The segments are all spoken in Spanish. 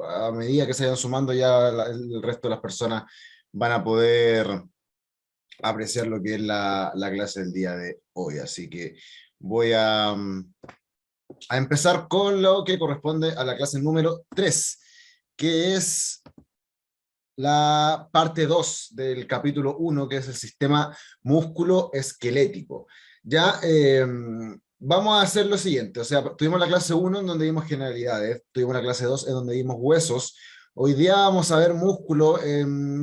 a medida que se vayan sumando ya el resto de las personas van a poder apreciar lo que es la clase del día de hoy. Así que voy a empezar con lo que corresponde a la clase número 3, que es la parte 2 del capítulo 1, que es el sistema músculo-esquelético. Ya, vamos a hacer lo siguiente, o sea, tuvimos la clase 1 en donde vimos generalidades, tuvimos la clase 2 en donde vimos huesos. Hoy día vamos a ver músculo.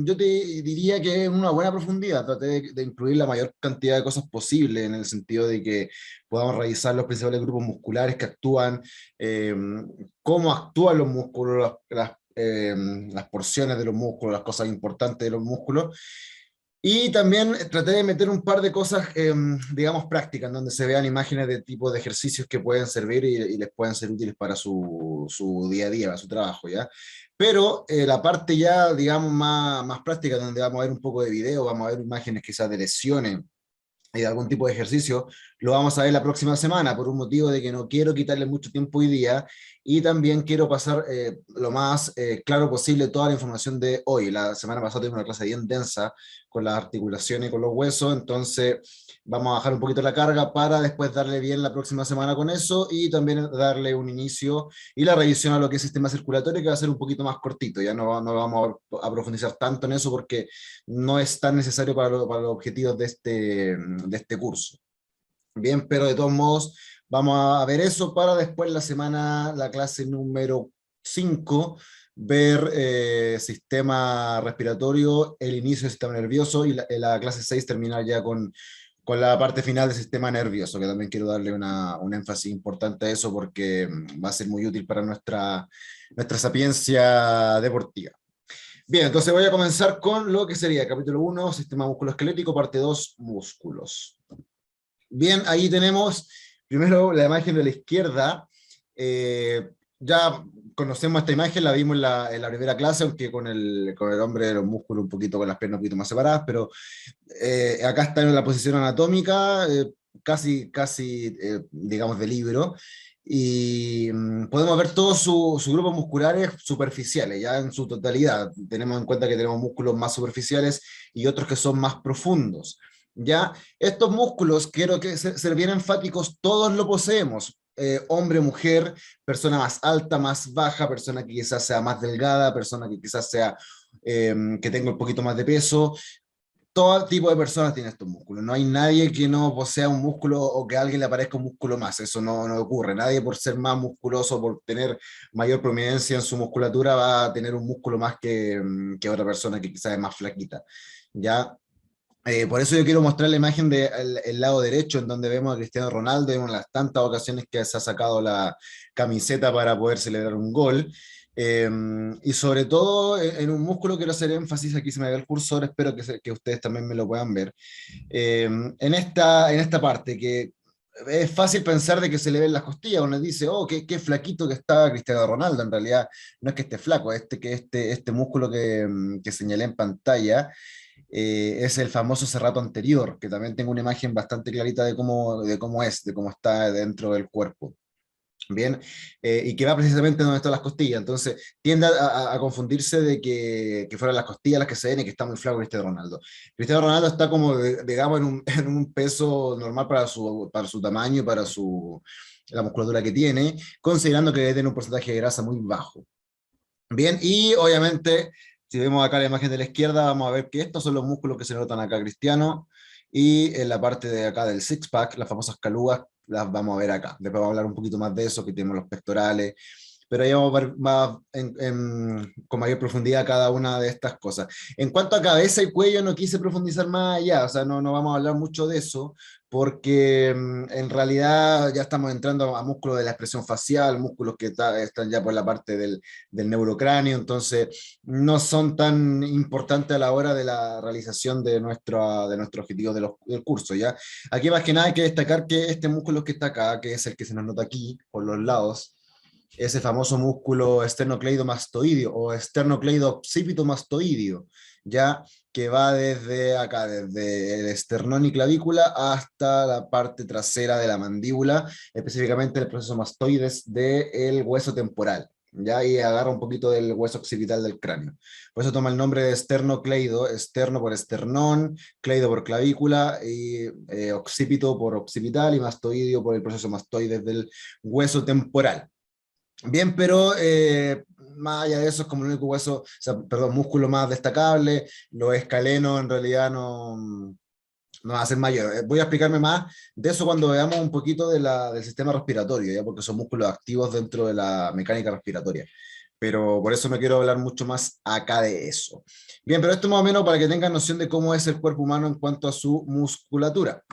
Yo te diría que en una buena profundidad, traté de incluir la mayor cantidad de cosas posible en el sentido de que podamos revisar los principales grupos musculares que actúan, eh, cómo actúan los músculos, las porciones de los músculos, las cosas importantes de los músculos. Y también traté de meter un par de cosas, digamos, prácticas, en donde se vean imágenes de tipo de ejercicios que pueden servir y les pueden ser útiles para su día a día, para su trabajo, ¿ya? Pero la parte ya, digamos, más práctica, donde vamos a ver un poco de video, vamos a ver imágenes quizás de lesiones y de algún tipo de ejercicio, lo vamos a ver la próxima semana, por un motivo de que no quiero quitarle mucho tiempo hoy día y también quiero pasar lo más claro posible toda la información de hoy. La semana pasada tuvimos una clase bien densa con las articulaciones y con los huesos, entonces vamos a bajar un poquito la carga para después darle bien la próxima semana con eso y también darle un inicio y la revisión a lo que es sistema circulatorio, que va a ser un poquito más cortito. Ya no vamos a profundizar tanto en eso porque no es tan necesario para los objetivos de este curso. Bien, pero de todos modos vamos a ver eso para después la clase número 5 ver sistema respiratorio, el inicio del sistema nervioso y la clase 6 terminar ya con la parte final del sistema nervioso, que también quiero darle un énfasis importante a eso porque va a ser muy útil para nuestra sapiencia deportiva. Bien, entonces voy a comenzar con lo que sería capítulo 1, sistema musculoesquelético, parte 2, músculos. Bien, ahí tenemos primero la imagen de la izquierda. Ya conocemos esta imagen, la vimos en la primera clase, aunque con el hombre de los músculos un poquito, con las piernas un poquito más separadas, pero acá está en la posición anatómica, casi digamos, de libro, y podemos ver todos sus grupos musculares superficiales, ya en su totalidad. Tenemos en cuenta que tenemos músculos más superficiales y otros que son más profundos. Ya, estos músculos, quiero que ser bien enfáticos, todos lo poseemos. Hombre, mujer, persona más alta, más baja, persona que quizás sea más delgada, persona que quizás sea que tenga un poquito más de peso. Todo tipo de personas tiene estos músculos. No hay nadie que no posea un músculo o que a alguien le aparezca un músculo más. Eso no ocurre. Nadie por ser más musculoso, por tener mayor prominencia en su musculatura, va a tener un músculo más que otra persona que quizás es más flaquita. ¿Ya? Por eso yo quiero mostrar la imagen del el lado derecho, en donde vemos a Cristiano Ronaldo en las tantas ocasiones que se ha sacado la camiseta para poder celebrar un gol. Eh, y sobre todo en un músculo quiero hacer énfasis, aquí se me ve el cursor, espero que ustedes también me lo puedan ver. En esta parte, que es fácil pensar de que se le ven las costillas, uno dice, oh, qué flaquito que está Cristiano Ronaldo, en realidad no es que esté flaco, este músculo que señalé en pantalla es el famoso serrato anterior, que también tengo una imagen bastante clarita de cómo está dentro del cuerpo. Bien, y que va precisamente donde están las costillas, entonces tiende a confundirse de que fueran las costillas las que se ven y que está muy flaco Cristiano Ronaldo. Cristiano Ronaldo está como, digamos, en un peso normal para su tamaño, la musculatura que tiene, considerando que tiene un porcentaje de grasa muy bajo. Bien, y obviamente, si vemos acá la imagen de la izquierda, vamos a ver que estos son los músculos que se notan acá, Cristiano, y en la parte de acá del six-pack, las famosas calugas, las vamos a ver acá. Después vamos a hablar un poquito más de eso, que tenemos los pectorales, pero ahí vamos a ver más con mayor profundidad cada una de estas cosas. En cuanto a cabeza y cuello, no quise profundizar más allá, o sea, no vamos a hablar mucho de eso, porque en realidad ya estamos entrando a músculos de la expresión facial, músculos que están ya por la parte del neurocráneo, entonces no son tan importantes a la hora de la realización de nuestro objetivo del curso, ¿ya? Aquí más que nada hay que destacar que este músculo que está acá, que es el que se nos nota aquí, por los lados, ese famoso músculo esternocleidomastoideo o esternocleidomastoideo, ya que va desde acá, desde el esternón y clavícula hasta la parte trasera de la mandíbula, específicamente el proceso mastoides del hueso temporal. ya, y agarra un poquito del hueso occipital del cráneo. Por eso toma el nombre de esternocleido, esterno por esternón, cleido por clavícula, y occipito por occipital, y mastoideo por el proceso mastoides del hueso temporal. Bien, pero más allá de eso es como el único hueso, o sea, perdón, músculo más destacable. Los escalenos en realidad no va a ser mayor. Voy a explicarme más de eso cuando veamos un poquito del sistema respiratorio, ¿ya? Porque son músculos activos dentro de la mecánica respiratoria. Pero por eso no quiero hablar mucho más acá de eso. Bien, pero esto más o menos para que tengan noción de cómo es el cuerpo humano en cuanto a su musculatura.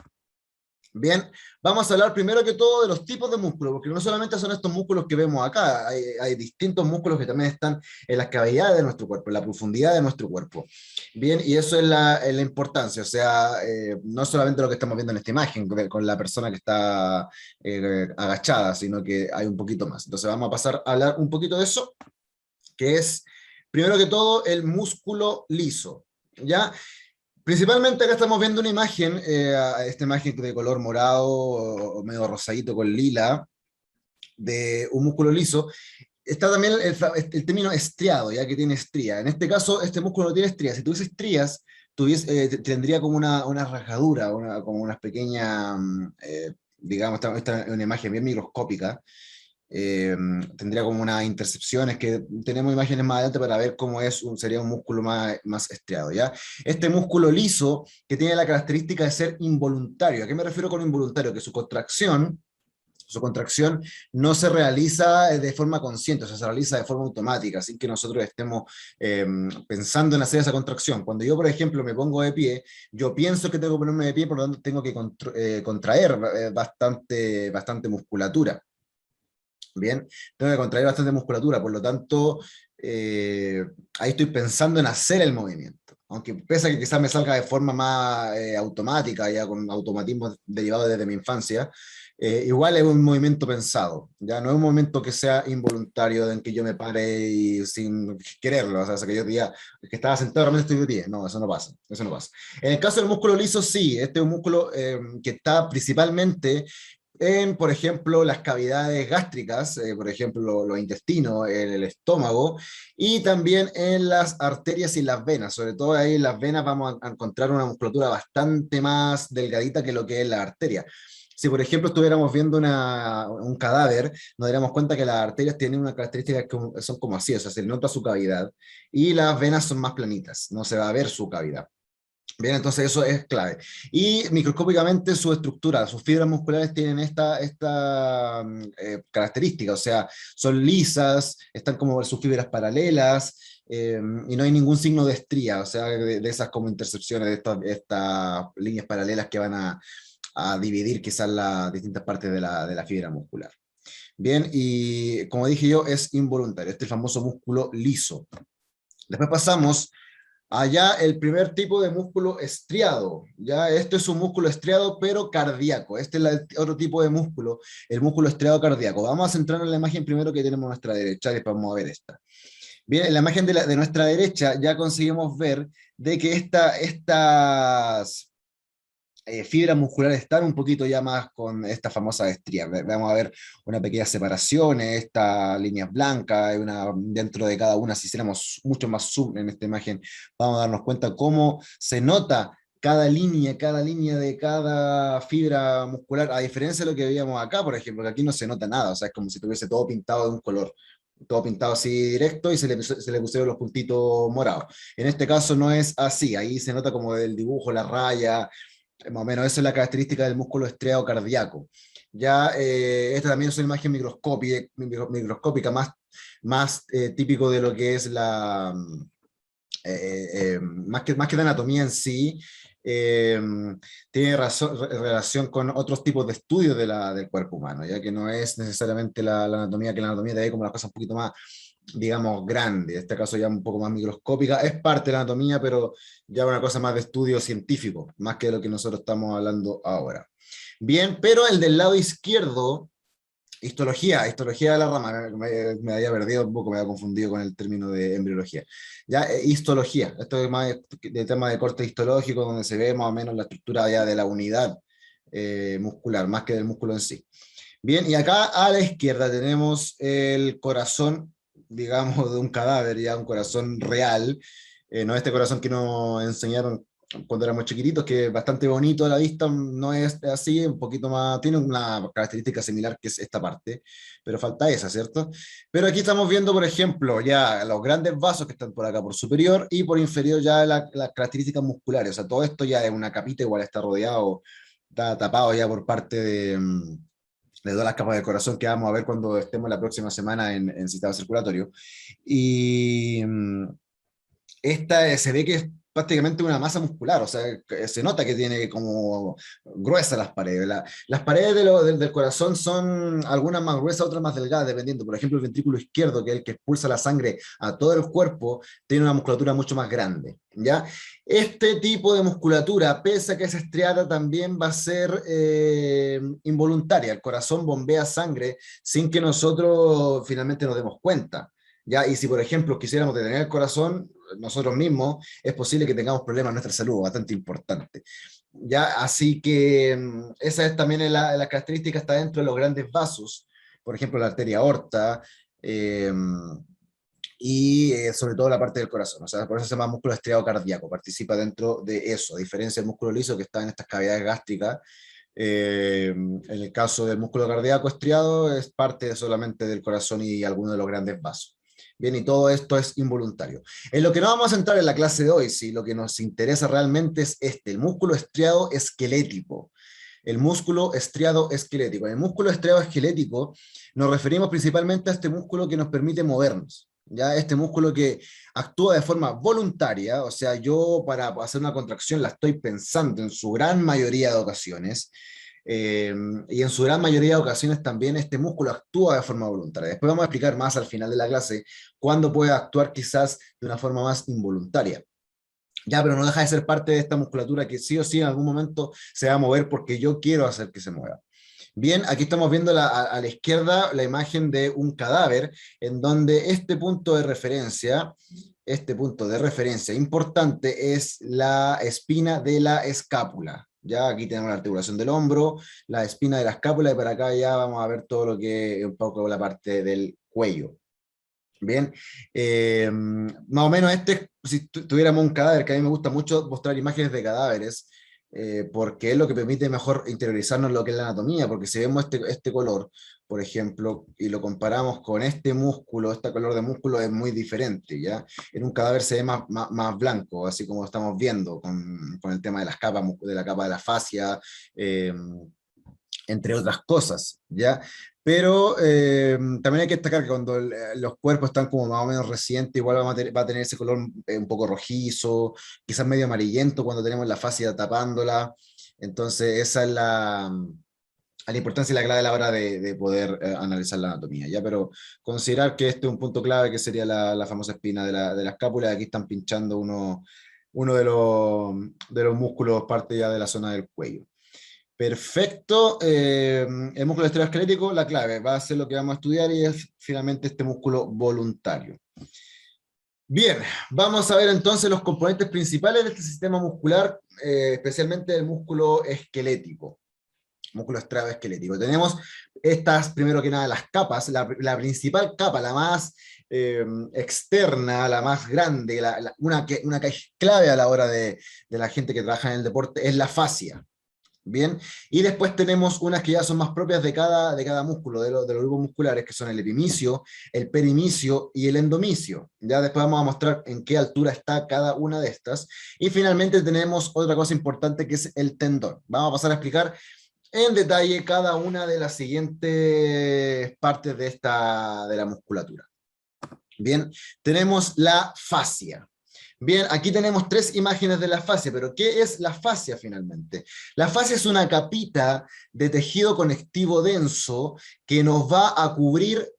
Bien, vamos a hablar primero que todo de los tipos de músculos, porque no solamente son estos músculos que vemos acá, hay distintos músculos que también están en las cavidades de nuestro cuerpo, en la profundidad de nuestro cuerpo. Bien, y eso es la importancia, o sea, no solamente lo que estamos viendo en esta imagen, con la persona que está agachada, sino que hay un poquito más. Entonces vamos a pasar a hablar un poquito de eso, que es, primero que todo, el músculo liso. ¿Ya? Principalmente acá estamos viendo una imagen, esta imagen de color morado o medio rosadito con lila, de un músculo liso. Está también el término estriado, ya que tiene estría. En este caso, este músculo no tiene estrías. Si tuviese estrías, tendría como una rajadura, como unas pequeñas, digamos, esta es una imagen bien microscópica, tendría como unas intercepciones que tenemos imágenes más adelante para ver cómo sería un músculo más estriado, ¿ya? Este músculo liso que tiene la característica de ser involuntario. ¿A qué me refiero con involuntario? Que su contracción no se realiza de forma consciente, o sea, se realiza de forma automática, sin que nosotros estemos pensando en hacer esa contracción. Cuando yo, por ejemplo, me pongo de pie, yo pienso que tengo que ponerme de pie, por lo tanto tengo que contraer bastante musculatura. Bien, tengo que contraer bastante musculatura, por lo tanto, ahí estoy pensando en hacer el movimiento. Aunque pese a que quizás me salga de forma más automática, ya con automatismos derivados desde mi infancia, igual es un movimiento pensado, ya no es un movimiento que sea involuntario, en que yo me pare y sin quererlo, o sea, que yo diga que estaba sentado, realmente estoy de pie. No, eso no pasa, eso no pasa. En el caso del músculo liso, sí, este es un músculo que está principalmente en, por ejemplo, las cavidades gástricas, por ejemplo, los intestinos, en el estómago, y también en las arterias y las venas. Sobre todo ahí en las venas vamos a encontrar una musculatura bastante más delgadita que lo que es la arteria. Si, por ejemplo, estuviéramos viendo un cadáver, nos daríamos cuenta que las arterias tienen una característica que son como así, o sea, se nota su cavidad, y las venas son más planitas, no se va a ver su cavidad. Bien, entonces eso es clave. Y microscópicamente su estructura, sus fibras musculares tienen esta característica, o sea, son lisas, están como sus fibras paralelas, y no hay ningún signo de estría, o sea, de esas como intercepciones, de estas líneas paralelas que van a dividir quizás las distintas partes de la fibra muscular. Bien, y como dije yo, es involuntario, este famoso músculo liso. Después pasamos allá el primer tipo de músculo estriado, ya este es un músculo estriado pero cardíaco, este es el otro tipo de músculo, el músculo estriado cardíaco. Vamos a centrarnos en la imagen primero que tenemos a nuestra derecha y después vamos a ver esta. Bien, en la imagen de nuestra derecha ya conseguimos ver de que estas fibras musculares están un poquito ya más con esta famosa estría. Vamos a ver una pequeña separación, estas líneas blancas, dentro de cada una, si hiciéramos mucho más zoom en esta imagen, vamos a darnos cuenta cómo se nota cada línea de cada fibra muscular, a diferencia de lo que veíamos acá, por ejemplo, que aquí no se nota nada, o sea, es como si tuviese todo pintado de un color. Todo pintado así directo y se le pusieron los puntitos morados. En este caso no es así, ahí se nota como el dibujo, la raya, más o menos esa es la característica del músculo estriado cardíaco. Ya, esta también es una imagen microscópica más típico de lo que es más que de anatomía en sí, eh, tiene relación con otros tipos de estudios del cuerpo humano, ya que no es necesariamente la anatomía, que la anatomía te ve como las cosas un poquito más, digamos, grande, en este caso ya un poco más microscópica, es parte de la anatomía, pero ya una cosa más de estudio científico, más que de lo que nosotros estamos hablando ahora. Bien, pero el del lado izquierdo, histología de la rama, me había perdido un poco, me había confundido con el término de embriología. Ya, histología, esto es más de tema de corte histológico, donde se ve más o menos la estructura ya de la unidad muscular, más que del músculo en sí. Bien, y acá a la izquierda tenemos el corazón digamos, de un cadáver, ya un corazón real, no este corazón que nos enseñaron cuando éramos chiquititos, que es bastante bonito a la vista, no es así, un poquito más, tiene una característica similar que es esta parte, pero falta esa, ¿cierto? Pero aquí estamos viendo, por ejemplo, ya los grandes vasos que están por acá, por superior, y por inferior ya las características musculares, o sea, todo esto ya es una capita, igual está rodeado, está tapado ya por parte de todas las capas del corazón que vamos a ver cuando estemos la próxima semana en sistema circulatorio. Y esta se ve que es prácticamente una masa muscular, o sea, se nota que tiene como gruesas las paredes. Las paredes del corazón son algunas más gruesas, otras más delgadas, dependiendo. Por ejemplo, el ventrículo izquierdo, que es el que expulsa la sangre a todo el cuerpo, tiene una musculatura mucho más grande, ¿ya? Este tipo de musculatura, pese a que es estriada, también va a ser involuntaria. El corazón bombea sangre sin que nosotros finalmente nos demos cuenta. ¿Ya? Y si, por ejemplo, quisiéramos detener el corazón, nosotros mismos, es posible que tengamos problemas en nuestra salud, bastante importante. ¿Ya? Así que esa es también la característica, está dentro de los grandes vasos, por ejemplo, la arteria aorta, eh, y sobre todo la parte del corazón. O sea, por eso se llama músculo estriado cardíaco, participa dentro de eso, a diferencia del músculo liso que está en estas cavidades gástricas. En el caso del músculo cardíaco estriado, es parte solamente del corazón y algunos de los grandes vasos. Bien, y todo esto es involuntario. En lo que no vamos a entrar en la clase de hoy, si lo que nos interesa realmente es el músculo estriado esquelético. El músculo estriado esquelético. En el músculo estriado esquelético nos referimos principalmente a este músculo que nos permite movernos. ¿Ya? Este músculo que actúa de forma voluntaria, o sea, yo para hacer una contracción la estoy pensando en su gran mayoría de ocasiones, y en su gran mayoría de ocasiones también este músculo actúa de forma voluntaria. Después vamos a explicar más al final de la clase cuándo puede actuar quizás de una forma más involuntaria. Ya, pero no deja de ser parte de esta musculatura que sí o sí en algún momento se va a mover porque yo quiero hacer que se mueva. Bien, aquí estamos viendo a la izquierda la imagen de un cadáver en donde este punto de referencia importante es la espina de la escápula. Ya aquí tenemos la articulación del hombro, la espina de la escápula y para acá ya vamos a ver todo lo que es un poco la parte del cuello. Bien, más o menos si tuviéramos un cadáver, que a mí me gusta mucho mostrar imágenes de cadáveres, porque es lo que permite mejor interiorizarnos lo que es la anatomía, porque si vemos este color, por ejemplo, y lo comparamos con este músculo, este color de músculo es muy diferente, ¿ya? En un cadáver se ve más blanco, así como estamos viendo con el tema de las capas, de la capa de la fascia, eh, entre otras cosas, ¿ya? Pero también hay que destacar que cuando los cuerpos están como más o menos recientes, igual va a tener ese color un poco rojizo, quizás medio amarillento cuando tenemos la fascia tapándola. Entonces, esa es la importancia y la clave a la hora de poder analizar la anatomía, ¿ya? Pero considerar que este es un punto clave, que sería la famosa espina de la escápula. Aquí están pinchando uno de los músculos, parte ya de la zona del cuello. Perfecto. El músculo esteroesquelético, la clave va a ser lo que vamos a estudiar y es finalmente este músculo voluntario. Bien, vamos a ver entonces los componentes principales de este sistema muscular, especialmente el músculo esquelético, músculo estriado-esquelético. Tenemos estas, primero que nada, las capas. La principal capa, la más externa, la más grande, una que es clave a la hora de la gente que trabaja en el deporte, es la fascia. Bien, y después tenemos unas que ya son más propias de cada músculo, de los grupos musculares, que son el epimicio, el perimicio y el endomicio. Ya después vamos a mostrar en qué altura está cada una de estas. Y finalmente tenemos otra cosa importante que es el tendón. Vamos a pasar a explicar en detalle cada una de las siguientes partes de la musculatura. Bien, tenemos la fascia. Bien, aquí tenemos 3 imágenes de la fascia, pero ¿qué es la fascia finalmente? La fascia es una capita de tejido conectivo denso que nos va a cubrir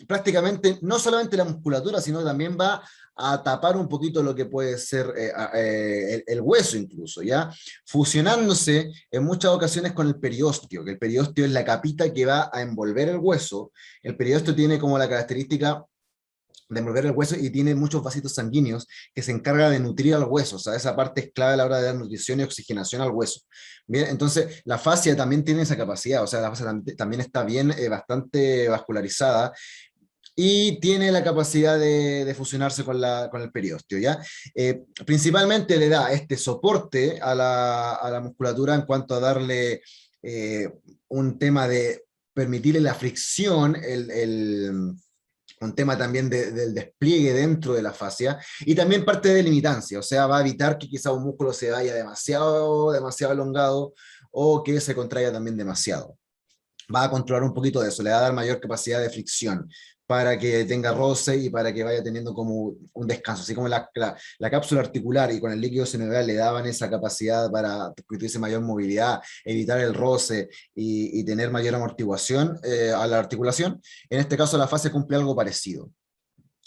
prácticamente no solamente la musculatura, sino también va a tapar un poquito lo que puede ser el hueso incluso, ¿ya? Fusionándose en muchas ocasiones con el periósteo, que el periósteo es la capita que va a envolver el hueso. El periósteo tiene como la característica de envolver el hueso y tiene muchos vasitos sanguíneos que se encarga de nutrir al hueso. O sea, esa parte es clave a la hora de dar nutrición y oxigenación al hueso. Bien, entonces la fascia también tiene esa capacidad, o sea, la fascia también está bien, bastante vascularizada, y tiene la capacidad de fusionarse con el periósteo, ¿ya? Principalmente le da este soporte a la musculatura en cuanto a darle eh, un tema de permitirle la fricción, un tema también del despliegue dentro de la fascia, y también parte de limitancia, o sea, va a evitar que quizá un músculo se vaya demasiado elongado, o que se contraiga también demasiado. Va a controlar un poquito de eso, le va a dar mayor capacidad de fricción para que tenga roce y para que vaya teniendo como un descanso, así como la cápsula articular y con el líquido sinovial le daban esa capacidad para que tuviese mayor movilidad, evitar el roce y tener mayor amortiguación a la articulación. En este caso la fase cumple algo parecido.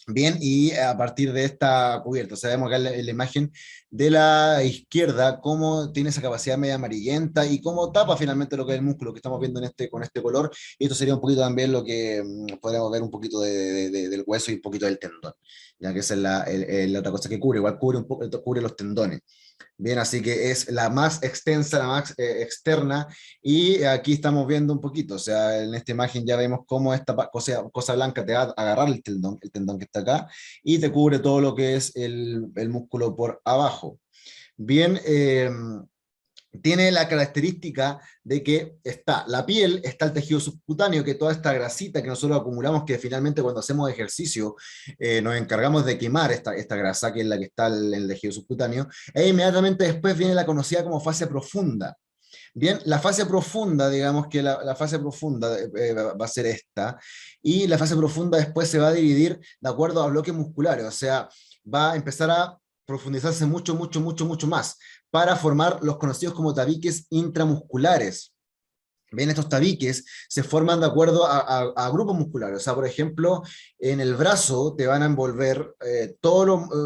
Bien, y a partir de esta cubierta, sabemos acá en la imagen de la izquierda cómo tiene esa capacidad media amarillenta y cómo tapa finalmente lo que es el músculo que estamos viendo con este color. Y esto sería un poquito también lo que podríamos ver un poquito del hueso y un poquito del tendón, ya que esa es la otra cosa que cubre, igual cubre, un poco, cubre los tendones. Bien, así que es la más extensa, la más externa, y aquí estamos viendo un poquito, o sea, en esta imagen ya vemos cómo esta cosa blanca te va a agarrar el tendón que está acá, y te cubre todo lo que es el músculo por abajo. Bien, tiene la característica de que está la piel, está el tejido subcutáneo, que toda esta grasita que nosotros acumulamos, que finalmente cuando hacemos ejercicio nos encargamos de quemar esta grasa, que es la que está en el tejido subcutáneo, e inmediatamente después viene la conocida como fase profunda. Bien, la fase profunda, digamos que la fase profunda va a ser esta, y la fase profunda después se va a dividir de acuerdo a bloques musculares, o sea, va a empezar a profundizarse mucho más, para formar los conocidos como tabiques intramusculares. Bien, estos tabiques se forman de acuerdo a grupos musculares. O sea, por ejemplo, en el brazo te van a envolver,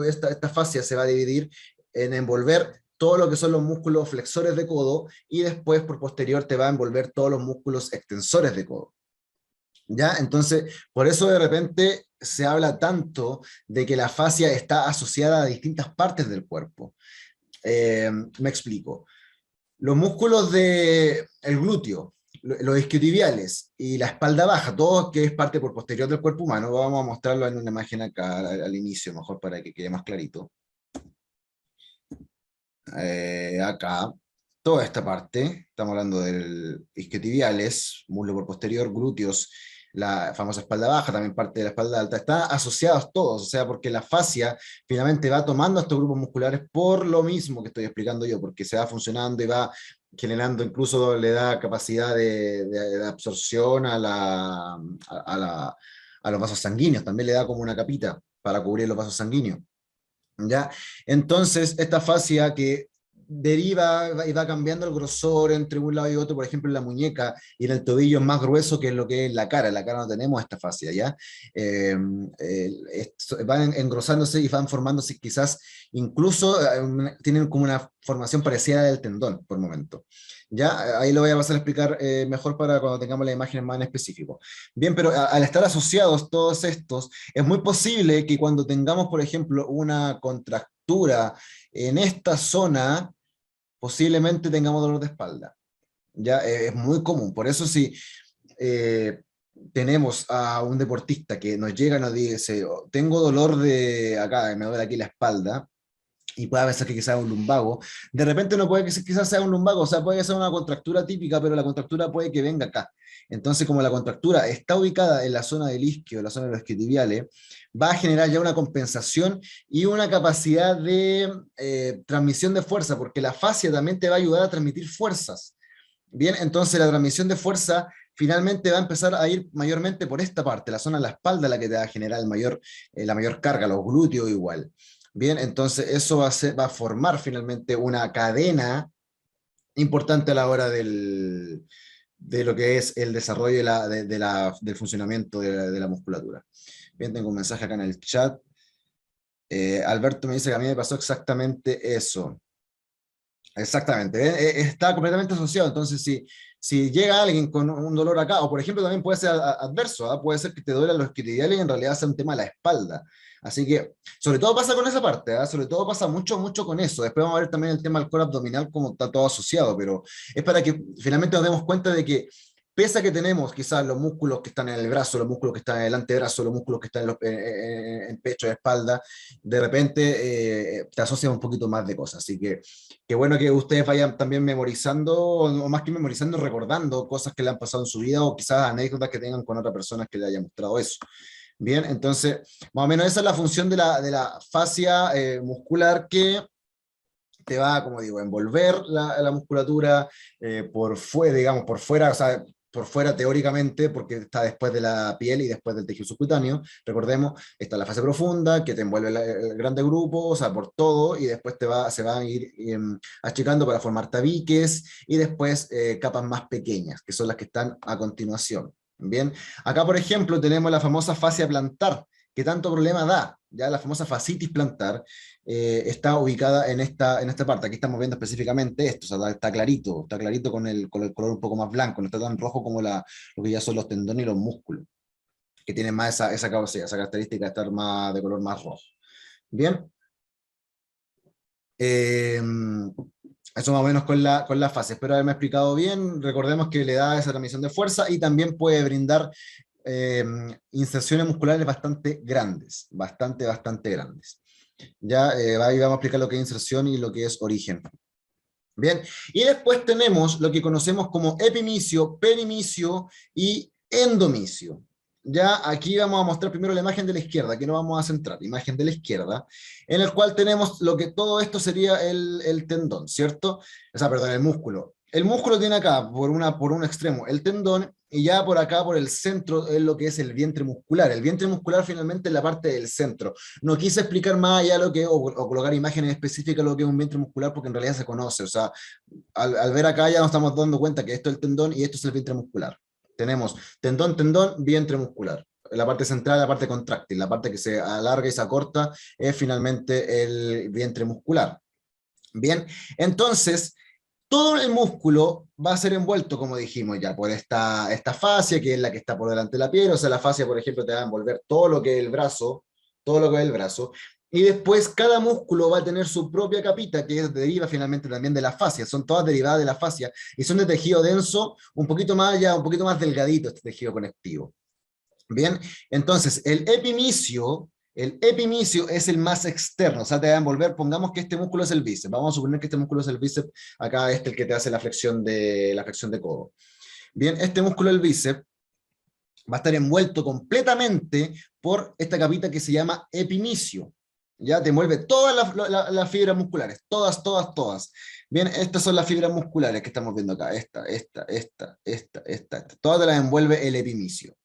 esta fascia se va a dividir en envolver todo lo que son los músculos flexores de codo, y después por posterior te va a envolver todos los músculos extensores de codo. ¿Ya? Entonces, por eso de repente se habla tanto de que la fascia está asociada a distintas partes del cuerpo. Me explico. Los músculos del glúteo, los isquiotibiales y la espalda baja, todo que es parte por posterior del cuerpo humano, vamos a mostrarlo en una imagen acá al inicio, mejor para que quede más clarito. Acá, toda esta parte, estamos hablando del isquiotibiales, muslo por posterior, glúteos, la famosa espalda baja, también parte de la espalda alta, están asociados todos, o sea, porque la fascia finalmente va tomando estos grupos musculares por lo mismo que estoy explicando yo, porque se va funcionando y va generando, incluso le da capacidad de absorción a los vasos sanguíneos, también le da como una capita para cubrir los vasos sanguíneos. ¿Ya? Entonces, esta fascia que deriva y va cambiando el grosor entre un lado y otro, por ejemplo, en la muñeca y en el tobillo es más grueso que lo que es la cara. En la cara no tenemos esta fascia, ¿ya? Van engrosándose y van formándose quizás, incluso tienen como una formación parecida al del tendón por momento. ¿Ya? Ahí lo voy a pasar a explicar mejor para cuando tengamos las imágenes más en específico. Bien, pero al estar asociados todos estos, es muy posible que cuando tengamos, por ejemplo, una contractura en esta zona, posiblemente tengamos dolor de espalda. Ya es muy común. Por eso si eh, tenemos a un deportista que nos llega y nos dice, "Oh, tengo dolor de acá, me duele aquí la espalda", y puede pensar que quizás es un lumbago, de repente no puede que quizás sea un lumbago, o sea, puede ser una contractura típica, pero la contractura puede que venga acá. Entonces, como la contractura está ubicada en la zona del isquio, en la zona de los isquiotibiales, va a generar ya una compensación y una capacidad de transmisión de fuerza, porque la fascia también te va a ayudar a transmitir fuerzas. Bien, entonces la transmisión de fuerza finalmente va a empezar a ir mayormente por esta parte, la zona de la espalda, la que te va a generar la mayor carga, los glúteos igual. Bien, entonces eso va a formar finalmente una cadena importante a la hora de lo que es el desarrollo del funcionamiento de la musculatura. Bien, tengo un mensaje acá en el chat. Alberto me dice que a mí me pasó exactamente eso. Exactamente, está completamente asociado. Entonces, si llega alguien con un dolor acá, o por ejemplo también puede ser adverso, ¿ah? Puede ser que te duelan los isquiotibiales y en realidad sea un tema de la espalda. Así que, sobre todo pasa con esa parte, ¿ah? Sobre todo pasa mucho con eso. Después vamos a ver también el tema del core abdominal, como está todo asociado, pero es para que finalmente nos demos cuenta de que pese a que tenemos quizás los músculos que están en el brazo, los músculos que están en el antebrazo, los músculos que están en pecho, espalda, de repente te asocian un poquito más de cosas. Así que qué bueno que ustedes vayan también memorizando, o más que memorizando, recordando cosas que le han pasado en su vida, o quizás anécdotas que tengan con otras personas que le hayan mostrado eso. Bien, entonces, más o menos esa es la función de la fascia muscular, que te va, como digo, a envolver la musculatura por fuera, digamos, por fuera, o sea, por fuera teóricamente, porque está después de la piel y después del tejido subcutáneo. Recordemos, está la fase profunda, que te envuelve el grande grupo, o sea, por todo, y después se van a ir achicando para formar tabiques, y después capas más pequeñas, que son las que están a continuación. Bien, acá por ejemplo tenemos la famosa fascia plantar, que tanto problema da, ya la famosa fascitis plantar, está ubicada en esta parte. Aquí estamos viendo específicamente esto, o sea, está clarito con el color un poco más blanco, no está tan rojo como lo que ya son los tendones y los músculos, que tienen más esa característica de estar más, de color más rojo. Bien. Eso más o menos con la fase. Espero haberme explicado bien. Recordemos que le da esa transmisión de fuerza y también puede brindar inserciones musculares bastante grandes, bastante grandes. Ya ahí vamos a explicar lo que es inserción y lo que es origen. Bien, y después tenemos lo que conocemos como epimicio, perimicio y endomicio. Ya aquí vamos a mostrar primero la imagen de la izquierda, aquí nos vamos a centrar, imagen de la izquierda, en el cual tenemos lo que todo esto sería el tendón, ¿cierto? O sea, perdón, el músculo. El músculo tiene acá, por un extremo, el tendón, y ya por acá, por el centro, es lo que es el vientre muscular. El vientre muscular finalmente es la parte del centro. No quise explicar más allá lo que, o colocar imágenes específicas de lo que es un vientre muscular, porque en realidad se conoce. O sea, al ver acá ya nos estamos dando cuenta que esto es el tendón y esto es el vientre muscular. Tenemos tendón, vientre muscular. La parte central, la parte contráctil, la parte que se alarga y se acorta es finalmente el vientre muscular. Bien, entonces, todo el músculo va a ser envuelto, como dijimos ya, por esta fascia, que es la que está por delante de la piel. O sea, la fascia, por ejemplo, te va a envolver todo lo que es el brazo, todo lo que es el brazo, y después cada músculo va a tener su propia capita, que deriva finalmente también de la fascia. Son todas derivadas de la fascia, y son de tejido denso, un poquito más ya, un poquito más delgadito este tejido conectivo. Bien, entonces el epimicio es el más externo, o sea, te va a envolver, pongamos que este músculo es el bíceps, vamos a suponer que este músculo es el bíceps, acá este el que te hace la flexión de codo. Bien, este músculo del bíceps va a estar envuelto completamente por esta capita que se llama epimicio. Ya te envuelve todas las fibras musculares, todas. Bien, estas son las fibras musculares que estamos viendo acá, esta. Todas te las envuelve el epimicio.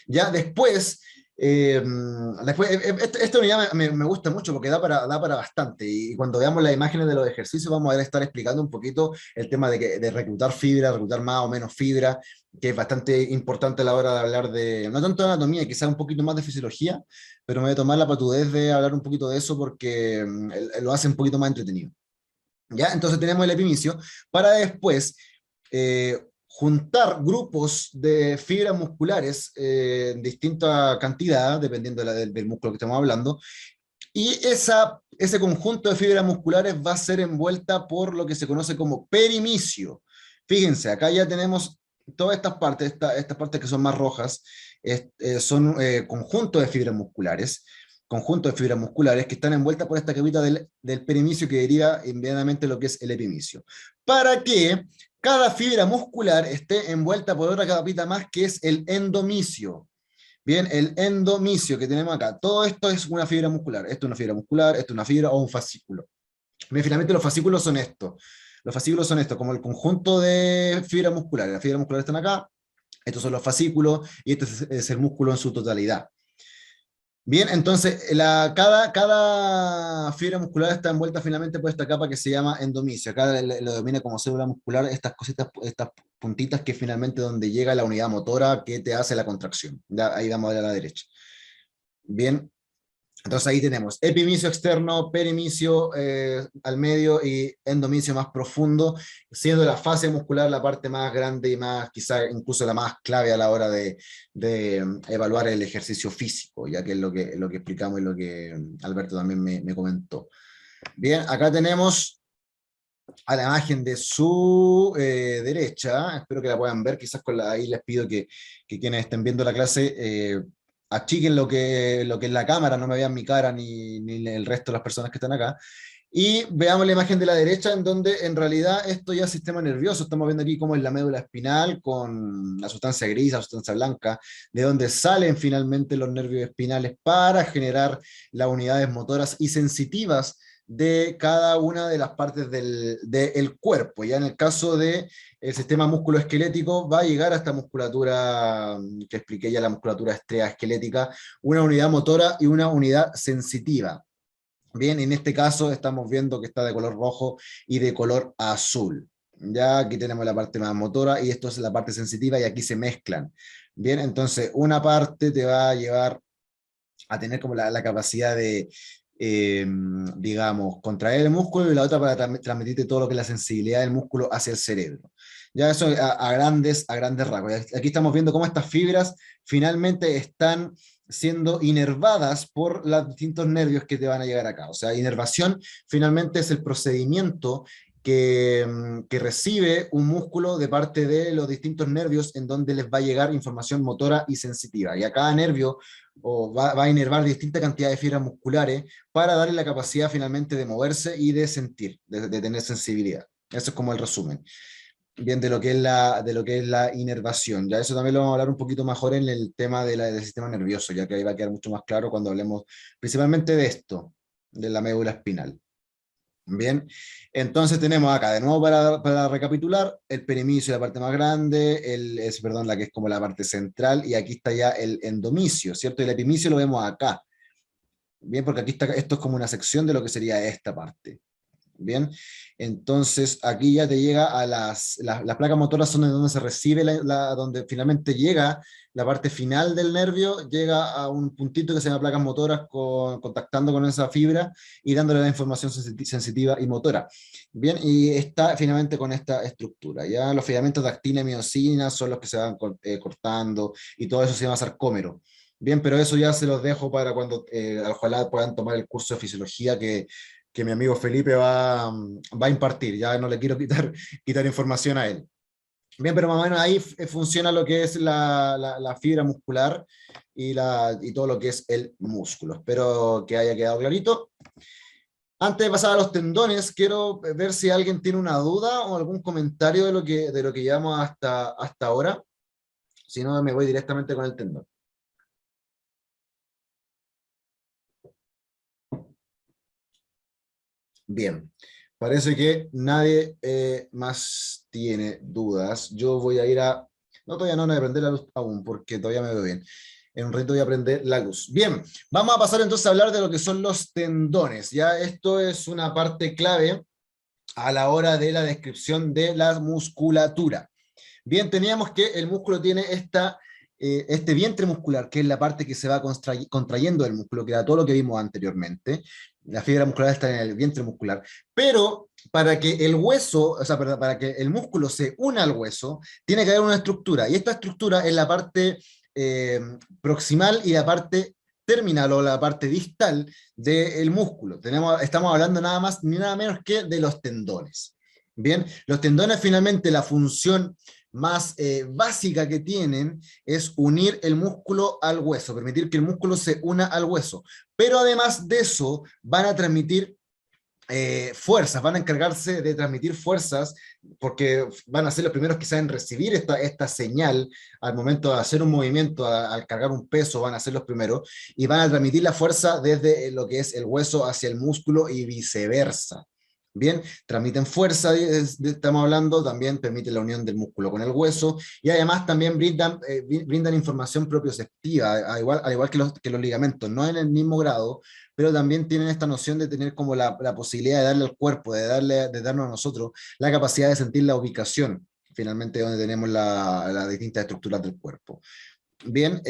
Ya después, esta unidad me gusta mucho porque da para bastante, y cuando veamos las imágenes de los ejercicios vamos a estar explicando un poquito el tema de reclutar fibra, reclutar más o menos fibra, que es bastante importante a la hora de hablar de, no tanto de anatomía, quizás un poquito más de fisiología, pero me voy a tomar la patudez de hablar un poquito de eso porque lo hace un poquito más entretenido. ¿Ya? Entonces tenemos el epimicio para después juntar grupos de fibras musculares en distinta cantidad, dependiendo del músculo que estamos hablando, y ese conjunto de fibras musculares va a ser envuelta por lo que se conoce como perimicio. Fíjense, acá ya tenemos todas estas partes que son más rojas, son conjuntos de fibras musculares que están envueltas por esta capita del perimicio, que deriva inmediatamente lo que es el epimicio. Para que cada fibra muscular esté envuelta por otra capita más, que es el endomicio. Bien, el endomicio que tenemos acá, todo esto es una fibra muscular. Esto es una fibra muscular, esto es una fibra o un fascículo. Bien, finalmente los fascículos son estos. Los fascículos son estos, como el conjunto de fibras musculares. Las fibras musculares están acá, estos son los fascículos, y este es el músculo en su totalidad. Bien, entonces cada fibra muscular está envuelta finalmente por esta capa que se llama endomicio. Acá lo denomina como célula muscular, estas cositas, estas puntitas, que finalmente donde llega la unidad motora que te hace la contracción. Ya, ahí vamos a la derecha. Bien, entonces ahí tenemos epimicio externo, perimicio al medio y endomicio más profundo, siendo la fase muscular la parte más grande y más, quizá incluso la más clave a la hora de evaluar el ejercicio físico, ya que es lo que explicamos y lo que Alberto también me comentó. Bien, acá tenemos a la imagen de su derecha, espero que la puedan ver, quizás ahí les pido que quienes estén viendo la clase achiquen lo que es la cámara, no me vean mi cara ni el resto de las personas que están acá, y veamos la imagen de la derecha, en donde en realidad esto ya es sistema nervioso. Estamos viendo aquí cómo es la médula espinal con la sustancia gris, la sustancia blanca, de donde salen finalmente los nervios espinales para generar las unidades motoras y sensitivas de cada una de las partes del cuerpo. Ya en el caso del sistema musculoesquelético, va a llegar a esta musculatura que expliqué ya, la musculatura estrea esquelética, una unidad motora y una unidad sensitiva. Bien, en este caso estamos viendo que está de color rojo y de color azul. Ya aquí tenemos la parte más motora y esto es la parte sensitiva y aquí se mezclan. Bien, entonces una parte te va a llevar a tener como la capacidad de, digamos, contraer el músculo y la otra para transmitirte todo lo que es la sensibilidad del músculo hacia el cerebro. Ya eso a grandes rasgos. Aquí estamos viendo cómo estas fibras finalmente están siendo inervadas por los distintos nervios que te van a llegar acá. O sea, inervación finalmente es el procedimiento que recibe un músculo de parte de los distintos nervios en donde les va a llegar información motora y sensitiva. Y a cada nervio va a inervar distinta cantidad de fibras musculares para darle la capacidad finalmente de moverse y de sentir, de tener sensibilidad. Eso es como el resumen. Bien, de lo que es la inervación. Ya eso también lo vamos a hablar un poquito mejor en el tema del sistema nervioso, ya que ahí va a quedar mucho más claro cuando hablemos principalmente de esto, de la médula espinal. Bien, entonces tenemos acá, de nuevo para recapitular, el perimicio, la parte más grande, perdón, la que es como la parte central, y aquí está ya el endomicio, ¿cierto? Y el epimicio lo vemos acá. Bien, porque aquí está, esto es como una sección de lo que sería esta parte. Bien, entonces aquí ya te llega a las placas motoras son de donde se recibe, donde finalmente llega la parte final del nervio, llega a un puntito que se llama placas motoras contactando con esa fibra y dándole la información sensitiva y motora. Bien, y está finalmente con esta estructura. Ya los filamentos de actina y miosina son los que se van cortando y todo eso se llama sarcómero. Bien, pero eso ya se los dejo para cuando ojalá puedan tomar el curso de fisiología que mi amigo Felipe va a impartir. Ya no le quiero quitar información a él. Bien, pero más o menos ahí funciona lo que es la fibra muscular y todo lo que es el músculo. Espero que haya quedado clarito. Antes de pasar a los tendones, quiero ver si alguien tiene una duda o algún comentario de lo que llevamos hasta ahora. Si no, me voy directamente con el tendón. Bien, parece que nadie más tiene dudas. Yo voy a ir a... No, todavía no voy a prender la luz aún, porque todavía me veo bien. En un ratito voy a prender la luz. Bien, vamos a pasar entonces a hablar de lo que son los tendones. Ya esto es una parte clave a la hora de la descripción de la musculatura. Bien, teníamos que el músculo tiene este vientre muscular, que es la parte que se va contrayendo del músculo, que era todo lo que vimos anteriormente. La fibra muscular está en el vientre muscular. Pero para que el hueso, o sea, perdón, para que el músculo se una al hueso, tiene que haber una estructura. Y esta estructura es la parte proximal y la parte terminal o la parte distal del músculo. Estamos hablando nada más ni nada menos que de los tendones. Bien, los tendones finalmente la función más básica que tienen es unir el músculo al hueso, permitir que el músculo se una al hueso. Pero además de eso, van a transmitir fuerzas, van a encargarse de transmitir fuerzas porque van a ser los primeros quizás en recibir esta señal al momento de hacer un movimiento, al cargar un peso, van a ser los primeros y van a transmitir la fuerza desde lo que es el hueso hacia el músculo y viceversa. Bien, transmiten fuerza, estamos hablando, también permite la unión del músculo con el hueso y además también brindan información propioceptiva, al igual que los ligamentos, no en el mismo grado, pero también tienen esta noción de tener como la posibilidad de darle al cuerpo, de darnos a nosotros la capacidad de sentir la ubicación, finalmente donde tenemos las distintas estructuras del cuerpo. Bien,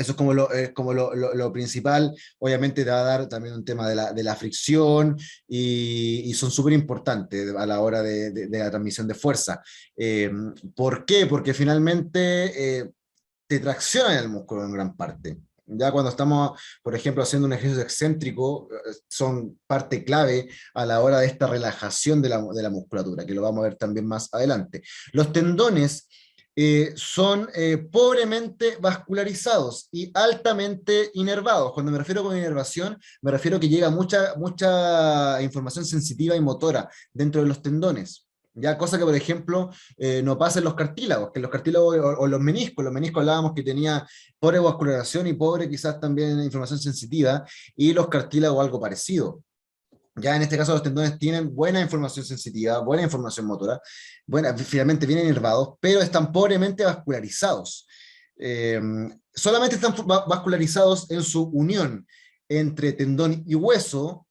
eso es como lo principal. Obviamente te va a dar también un tema de la fricción y son súper importantes a la hora de la transmisión de fuerza. ¿Por qué? Porque finalmente te tracciona el músculo en gran parte. Ya cuando estamos, por ejemplo, haciendo un ejercicio excéntrico, son parte clave a la hora de esta relajación de la musculatura, que lo vamos a ver también más adelante. Los tendones son pobremente vascularizados y altamente inervados. Cuando me refiero con inervación, me refiero que llega mucha información sensitiva y motora dentro de los tendones. Ya, cosa que, por ejemplo, no pasa en los cartílagos, que los cartílagos o los meniscos hablábamos que tenía pobre vascularización y pobre quizás también información sensitiva, y los cartílagos algo parecido. Ya en este caso los tendones tienen buena información sensitiva, buena información motora, finalmente vienen inervados, pero están pobremente vascularizados. Eh, Solamente están vascularizados en su unión entre tendón y hueso,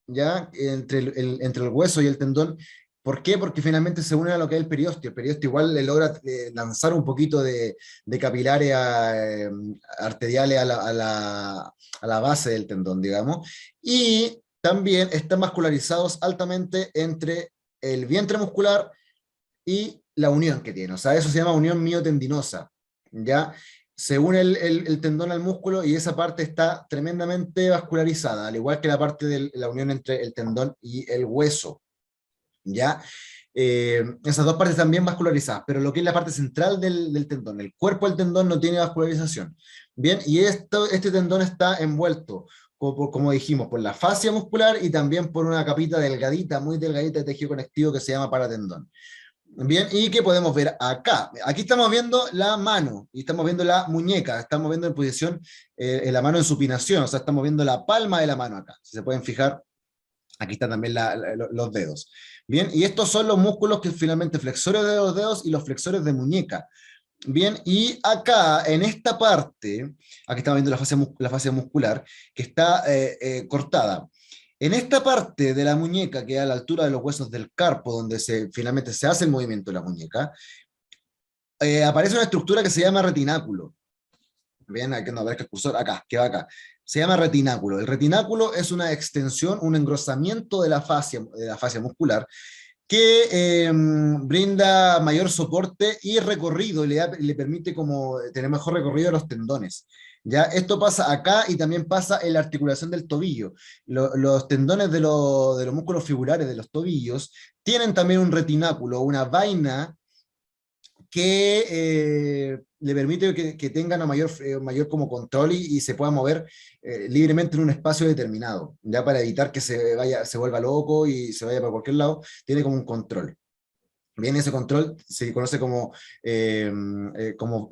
ya entre el hueso y el tendón. ¿Por qué? Porque finalmente se une a lo que es el periósteo. El periósteo igual le logra lanzar un poquito de capilares arteriales a la base del tendón, digamos. Y también están vascularizados altamente entre el vientre muscular y la unión que tiene. O sea, eso se llama unión miotendinosa. ¿Ya? Se une el tendón al músculo y esa parte está tremendamente vascularizada, al igual que la parte de la unión entre el tendón y el hueso. ¿Ya? Esas dos partes están bien vascularizadas, pero lo que es la parte central del tendón, el cuerpo del tendón no tiene vascularización. Bien, y este tendón está envuelto, como dijimos, por la fascia muscular y también por una capita delgadita, muy delgadita de tejido conectivo que se llama paratendón. Bien, y que podemos ver acá. Aquí estamos viendo la mano y estamos viendo la muñeca, estamos viendo en posición la mano en supinación, o sea, estamos viendo la palma de la mano acá. Si se pueden fijar, aquí están también los dedos. Bien, y estos son los músculos que finalmente flexores de los dedos y los flexores de muñeca. Bien, y acá, en esta parte, aquí estamos viendo la fascia muscular, que está cortada. En esta parte de la muñeca, que es a la altura de los huesos del carpo, donde finalmente se hace el movimiento de la muñeca, aparece una estructura que se llama retináculo. Bien, aquí no aparezca el cursor, acá, que va acá. Se llama retináculo. El retináculo es una extensión, un engrosamiento de la fascia muscular, que brinda mayor soporte y recorrido, le permite como tener mejor recorrido a los tendones. ¿Ya? Esto pasa acá y también pasa en la articulación del tobillo. Los tendones de los músculos fibulares de los tobillos tienen también un retináculo, una vaina que le permite que tengan mayor como control y se pueda mover libremente en un espacio determinado, ya para evitar que se vuelva loco y se vaya para cualquier lado, tiene como un control. Bien, ese control se conoce como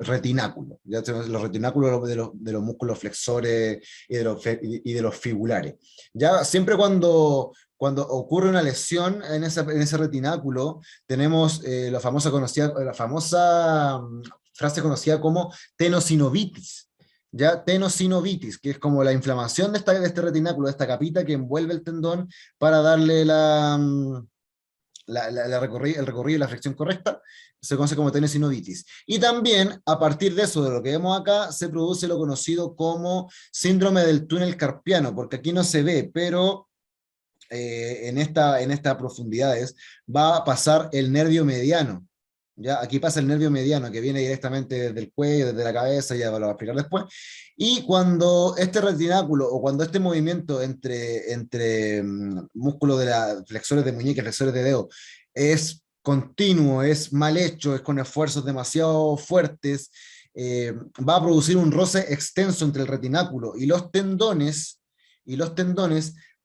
retináculo. ¿Ya? Los retináculos de los músculos flexores y de los fibulares. Ya siempre cuando ocurre una lesión en ese retináculo, tenemos la famosa frase conocida como tenosinovitis. ¿Ya? Tenosinovitis, que es como la inflamación de este retináculo, de esta capita que envuelve el tendón para darle el recorrido y la flexión correcta, se conoce como tenosinovitis. Y también, a partir de eso, de lo que vemos acá, se produce lo conocido como síndrome del túnel carpiano, porque aquí no se ve, pero en estas profundidades va a pasar el nervio mediano. ¿Ya? Aquí pasa el nervio mediano, que viene directamente desde el cuello, desde la cabeza, ya lo voy a explicar después. Y cuando este retináculo, o cuando este movimiento entre músculos de la flexores de muñeca y flexores de dedo es continuo, es mal hecho, es con esfuerzos demasiado fuertes, va a producir un roce extenso entre el retináculo y los tendones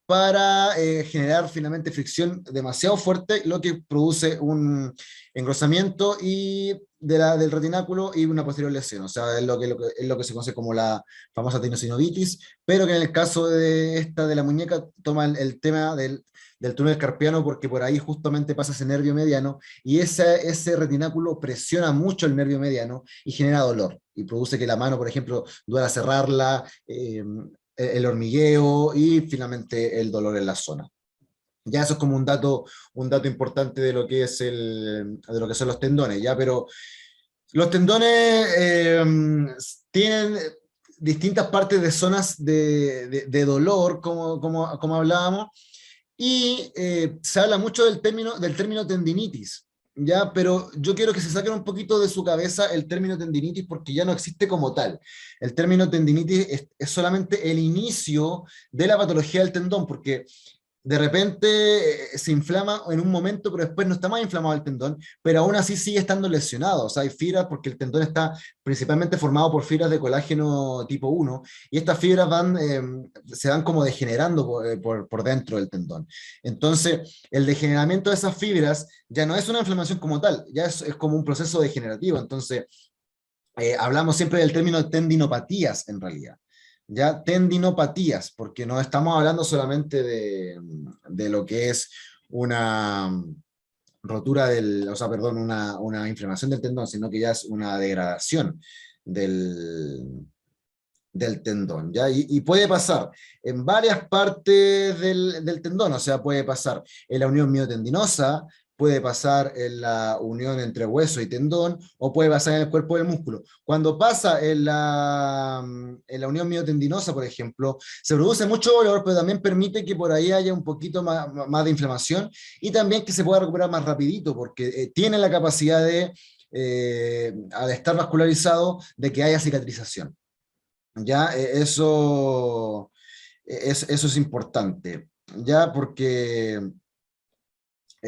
para generar finalmente fricción demasiado fuerte, lo que produce un engrosamiento del retináculo y una posterior lesión. O sea, es lo que se conoce como la famosa tenosinovitis, pero que en el caso de la muñeca toma el tema del túnel carpiano porque por ahí justamente pasa ese nervio mediano y ese retináculo presiona mucho el nervio mediano y genera dolor y produce que la mano, por ejemplo, duela cerrarla, el hormigueo y finalmente el dolor en la zona. Ya eso es como un dato importante de lo que de lo que son los tendones, ¿ya? Pero los tendones tienen distintas partes de zonas de dolor, como hablábamos, y se habla mucho del término tendinitis, ya, pero yo quiero que se saquen un poquito de su cabeza el término tendinitis porque ya no existe como tal. El término tendinitis es solamente el inicio de la patología del tendón, porque de repente se inflama en un momento, pero después no está más inflamado el tendón, pero aún así sigue estando lesionado. O sea, hay fibras porque el tendón está principalmente formado por fibras de colágeno tipo 1 y estas fibras se van como degenerando por dentro del tendón. Entonces, el degeneramiento de esas fibras ya no es una inflamación como tal, ya es como un proceso degenerativo. Entonces, hablamos siempre del término tendinopatías en realidad. Ya tendinopatías, porque no estamos hablando solamente de lo que es una rotura o sea, perdón, una inflamación del tendón, sino que ya es una degradación del, del tendón, ¿ya? Y puede pasar en varias partes del tendón, o sea, puede pasar en la unión miotendinosa, puede pasar en la unión entre hueso y tendón, o puede pasar en el cuerpo del músculo. Cuando pasa en la unión miotendinosa, por ejemplo, se produce mucho dolor, pero también permite que por ahí haya un poquito más de inflamación y también que se pueda recuperar más rapidito, porque tiene la capacidad al estar vascularizado, de que haya cicatrización. Ya, eso es importante, ya, porque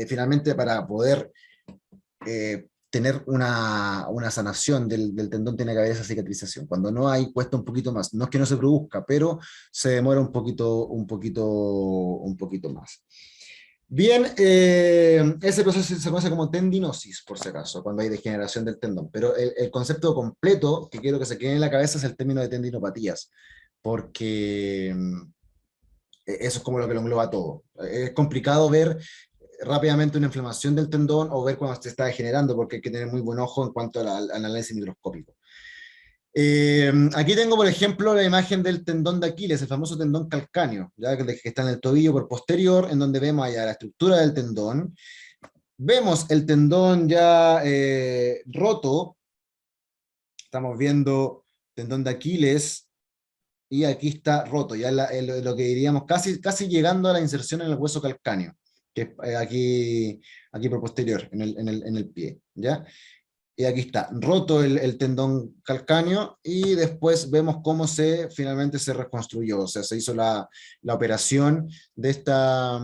finalmente para poder tener una sanación del tendón tiene que haber esa cicatrización. Cuando no hay, cuesta un poquito más. No es que no se produzca, pero se demora un poquito más. Bien, ese proceso se conoce como tendinosis, por si acaso, cuando hay degeneración del tendón. Pero el concepto completo que quiero que se quede en la cabeza es el término de tendinopatías, porque eso es como lo que lo engloba todo. Es complicado ver rápidamente una inflamación del tendón o ver cuando se está degenerando, porque hay que tener muy buen ojo en cuanto al análisis microscópico. Aquí tengo, por ejemplo, la imagen del tendón de Aquiles, el famoso tendón calcáneo, ¿ya? Que está en el tobillo por posterior, en donde vemos allá la estructura del tendón. Vemos el tendón ya roto, estamos viendo tendón de Aquiles, y aquí está roto, ya lo que diríamos casi, casi llegando a la inserción en el hueso calcáneo, que es aquí por posterior, en el pie, ¿ya? Y aquí está, roto el tendón calcáneo, y después vemos cómo finalmente se reconstruyó, o sea, se hizo la operación de esta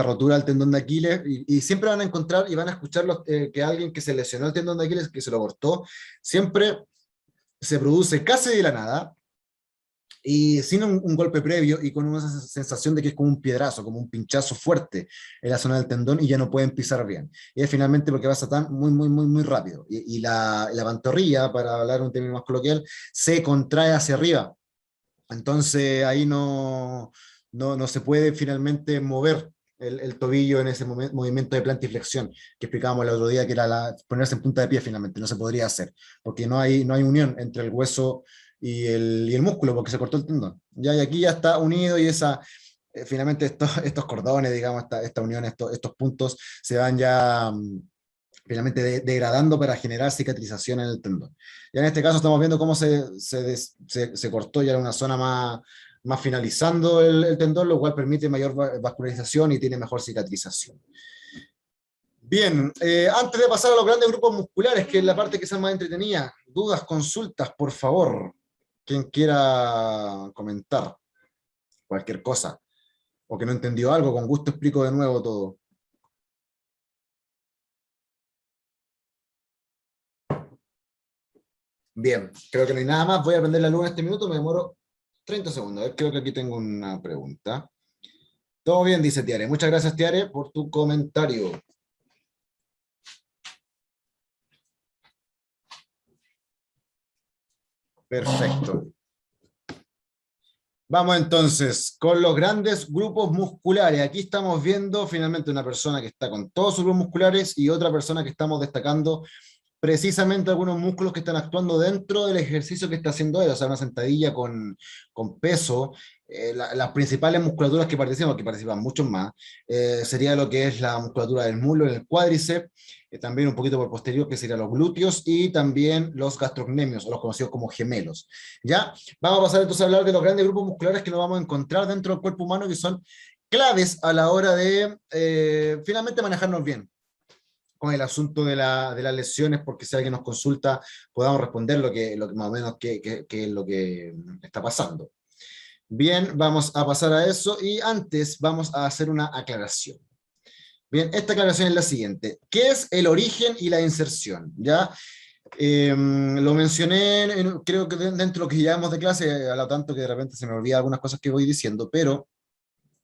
rotura del tendón de Aquiles, y siempre van a encontrar y van a escuchar que alguien que se lesionó el tendón de Aquiles, que se lo cortó, siempre se produce casi de la nada, y sin un golpe previo y con una sensación de que es como un piedrazo, como un pinchazo fuerte en la zona del tendón y ya no pueden pisar bien. Y es finalmente porque pasa tan muy, muy, muy, muy rápido. Y la pantorrilla, para hablar un término más coloquial, se contrae hacia arriba. Entonces ahí no se puede finalmente mover el tobillo en ese movimiento de plantiflexión que explicábamos el otro día, que era ponerse en punta de pie finalmente, no se podría hacer, porque no hay unión entre el hueso y el músculo, porque se cortó el tendón. Ya, y aquí ya está unido y finalmente estos cordones, digamos, esta unión, estos puntos se van ya finalmente degradando para generar cicatrización en el tendón. Ya en este caso estamos viendo cómo se cortó ya en una zona más finalizando el tendón, lo cual permite mayor vascularización y tiene mejor cicatrización. Bien, antes de pasar a los grandes grupos musculares, que es la parte que sea más entretenida, dudas, consultas, por favor, quien quiera comentar cualquier cosa, o que no entendió algo, con gusto explico de nuevo todo. Bien, creo que no hay nada más. Voy a prender la luz en este minuto, me demoro 30 segundos. A ver, creo que aquí tengo una pregunta. Todo bien, dice Tiare. Muchas gracias, Tiare, por tu comentario. Perfecto. Vamos entonces con los grandes grupos musculares. Aquí estamos viendo finalmente una persona que está con todos sus grupos musculares y otra persona que estamos destacando precisamente algunos músculos que están actuando dentro del ejercicio que está haciendo él, o sea, una sentadilla con peso. Las principales musculaturas que participan muchos más, sería lo que es la musculatura del muslo, el cuádriceps, también un poquito por posterior, que serían los glúteos, y también los gastrocnemios, o los conocidos como gemelos. ¿Ya? Vamos a pasar entonces a hablar de los grandes grupos musculares que nos vamos a encontrar dentro del cuerpo humano, que son claves a la hora de finalmente manejarnos bien. con el asunto de las lesiones, porque si alguien nos consulta, podamos responder lo que más o menos qué es lo que está pasando. Bien, vamos a pasar a eso y antes vamos a hacer una aclaración. Bien, esta aclaración es la siguiente. ¿Qué es el origen y la inserción? ¿Ya? Lo mencioné, creo que dentro de lo que llevamos de clase, a lo tanto que de repente se me olvidan algunas cosas que voy diciendo, pero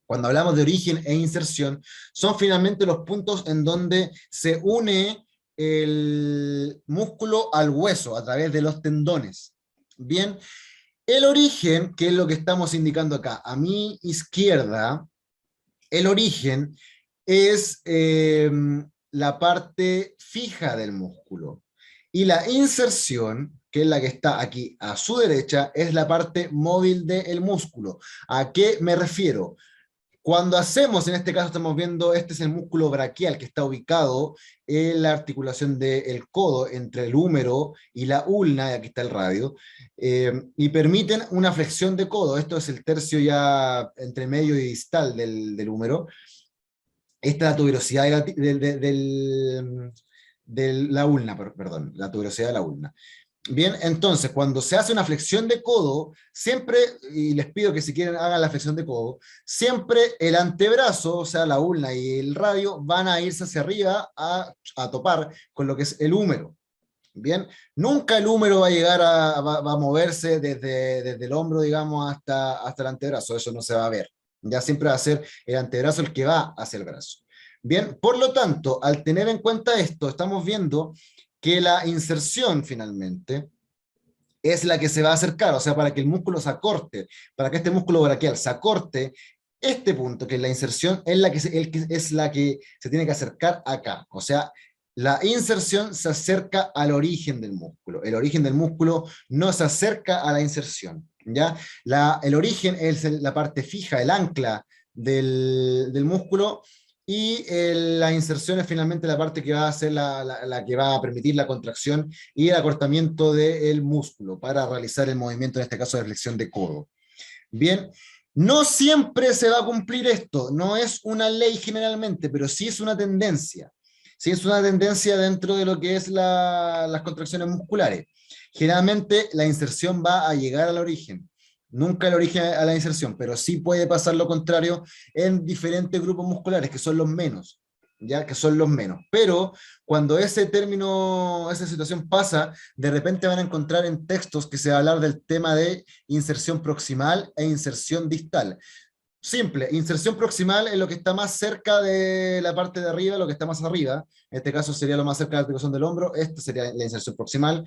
cuando hablamos de origen e inserción, son finalmente los puntos en donde se une el músculo al hueso a través de los tendones. Bien, el origen, que es lo que estamos indicando acá, a mi izquierda, el origen es la parte fija del músculo. Y la inserción, que es la que está aquí a su derecha, es la parte móvil del músculo. ¿A qué me refiero? Cuando hacemos, en este caso estamos viendo, este es el músculo braquial que está ubicado en la articulación del codo entre el húmero y la ulna, y aquí está el radio, y permiten una flexión de codo. Esto es el tercio ya entre medio y distal del húmero. Esta es la tuberosidad de la ulna, perdón, la tuberosidad de la ulna. Bien, entonces, cuando se hace una flexión de codo, siempre, y les pido que si quieren hagan la flexión de codo, siempre el antebrazo, o sea, la ulna y el radio, van a irse hacia arriba a topar con lo que es el húmero. Bien, nunca el húmero va a llegar va a moverse desde el hombro, digamos, hasta el antebrazo, eso no se va a ver. Ya siempre va a ser el antebrazo el que va hacia el brazo. Bien, por lo tanto, al tener en cuenta esto, estamos viendo que la inserción finalmente es la que se va a acercar, o sea, para que el músculo se acorte, para que este músculo braquial se acorte, este punto, que es la inserción, es la que se tiene que acercar acá. O sea, la inserción se acerca al origen del músculo. El origen del músculo no se acerca a la inserción. ¿Ya? El origen es la parte fija, el ancla del músculo, y la inserción es finalmente la parte que va a ser la que va a permitir la contracción y el acortamiento del músculo para realizar el movimiento, en este caso de flexión de codo. Bien, no siempre se va a cumplir esto, no es una ley generalmente, pero sí es una tendencia. Sí es una tendencia dentro de lo que es las contracciones musculares. Generalmente la inserción va a llegar al origen, nunca el origen a la inserción, pero sí puede pasar lo contrario en diferentes grupos musculares, que son los menos, ya que son los menos. Pero cuando ese término, esa situación pasa, de repente van a encontrar en textos que se va a hablar del tema de inserción proximal e inserción distal. Simple, inserción proximal es lo que está más cerca de la parte de arriba, lo que está más arriba. En este caso sería lo más cerca de la articulación del hombro, esta sería la inserción proximal.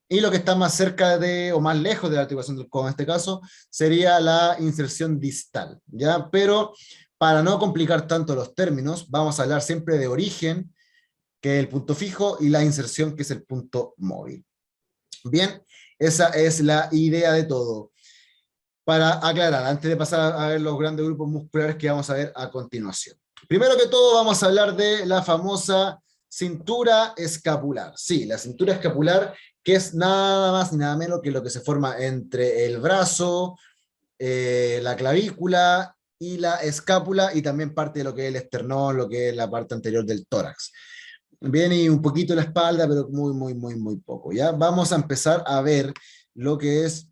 Y lo que está más cerca o más lejos de la articulación del codo, en este caso, sería la inserción distal, ¿ya? Pero para no complicar tanto los términos, vamos a hablar siempre de origen, que es el punto fijo, y la inserción, que es el punto móvil. Bien, esa es la idea de todo. Para aclarar, antes de pasar a ver los grandes grupos musculares que vamos a ver a continuación. Primero que todo, vamos a hablar de la famosa cintura escapular. Sí, la cintura escapular, que es nada más ni nada menos que lo que se forma entre el brazo, la clavícula y la escápula, y también parte de lo que es el esternón, lo que es la parte anterior del tórax. Bien, y un poquito la espalda, pero muy poco. ¿Ya? Vamos a empezar a ver lo que es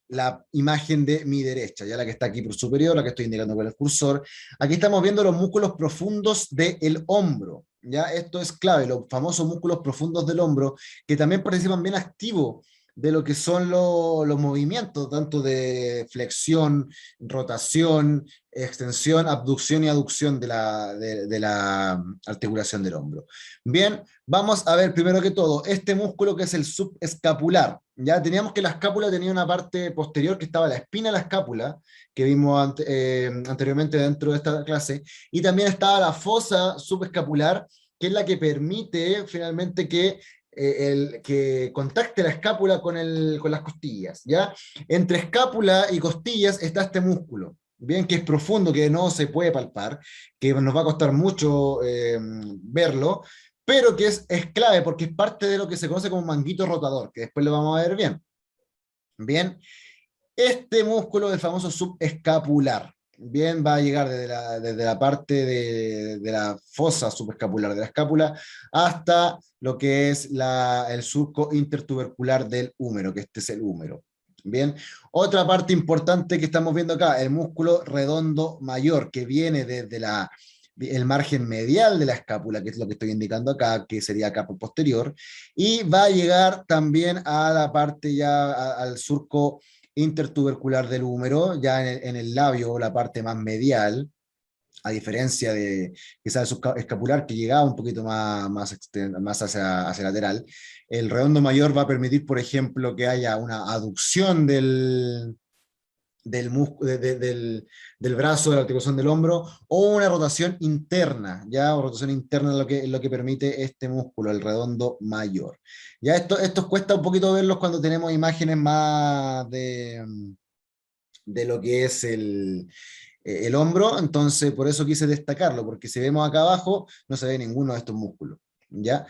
la imagen de mi derecha, ya la que está aquí por superior, la que estoy indicando con el cursor. Aquí estamos viendo los músculos profundos del hombro. ¿Ya? Esto es clave, los famosos músculos profundos del hombro, que también participan bien activos de lo que son los movimientos, tanto de flexión, rotación, extensión, abducción y aducción de la articulación del hombro. Bien, vamos a ver primero que todo este músculo que es el subescapular. Ya teníamos que la escápula tenía una parte posterior que estaba la espina de la escápula, que vimos anteriormente dentro de esta clase, y también estaba la fosa subescapular, que es la que permite finalmente que contacte la escápula con las costillas, ¿ya? Entre escápula y costillas está este músculo, bien, que es profundo, que no se puede palpar, que nos va a costar mucho verlo, pero que es clave porque es parte de lo que se conoce como manguito rotador, que después lo vamos a ver bien. Bien, este músculo es el famoso subescapular. bien, va a llegar desde la parte de la fosa subescapular de la escápula hasta lo que es el surco intertubercular del húmero, que este es el húmero. Bien, otra parte importante que estamos viendo acá, el músculo redondo mayor, que viene desde el margen medial de la escápula, que es lo que estoy indicando acá, que sería acá por posterior, y va a llegar también a la parte ya, al surco intertubercular del húmero, ya en el labio, la parte más medial, a diferencia de quizás el subescapular que llegaba un poquito más hacia lateral. El redondo mayor va a permitir, por ejemplo, que haya una aducción del brazo, de la articulación del hombro, o una rotación interna, ya, o rotación interna es lo que permite este músculo, el redondo mayor. Ya esto cuesta un poquito verlos cuando tenemos imágenes más de lo que es el hombro, entonces por eso quise destacarlo, porque si vemos acá abajo, no se ve ninguno de estos músculos, ¿ya?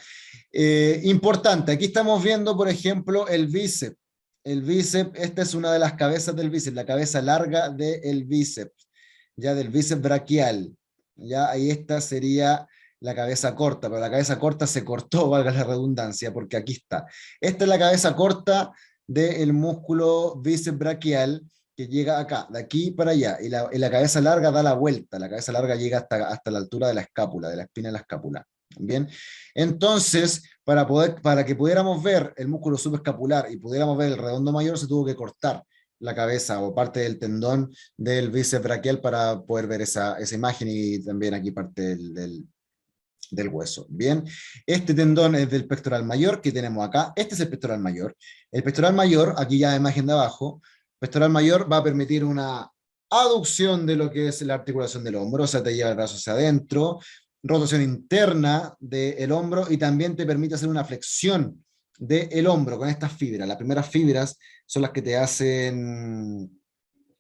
Importante, aquí estamos viendo, por ejemplo, el bíceps. El bíceps, esta es una de las cabezas del bíceps, la cabeza larga del bíceps, ya del bíceps braquial. Ya ahí esta sería la cabeza corta, pero la cabeza corta se cortó, valga la redundancia, porque aquí está. Esta es la cabeza corta del músculo bíceps braquial que llega acá, de aquí para allá, y la cabeza larga da la vuelta, la cabeza larga llega hasta la altura de la escápula, de la espina de la escápula. Bien, entonces, para que pudiéramos ver el músculo subescapular y pudiéramos ver el redondo mayor, se tuvo que cortar la cabeza o parte del tendón del bíceps braquial para poder ver esa imagen, y también aquí parte del hueso. Bien, este tendón es del pectoral mayor que tenemos acá. Este es el pectoral mayor. El pectoral mayor, aquí ya la imagen de abajo, pectoral mayor va a permitir una aducción de lo que es la articulación del hombro, o sea, te lleva el brazo hacia adentro, rotación interna del hombro, y también te permite hacer una flexión del hombro con estas fibras. Las primeras fibras son las que te hacen,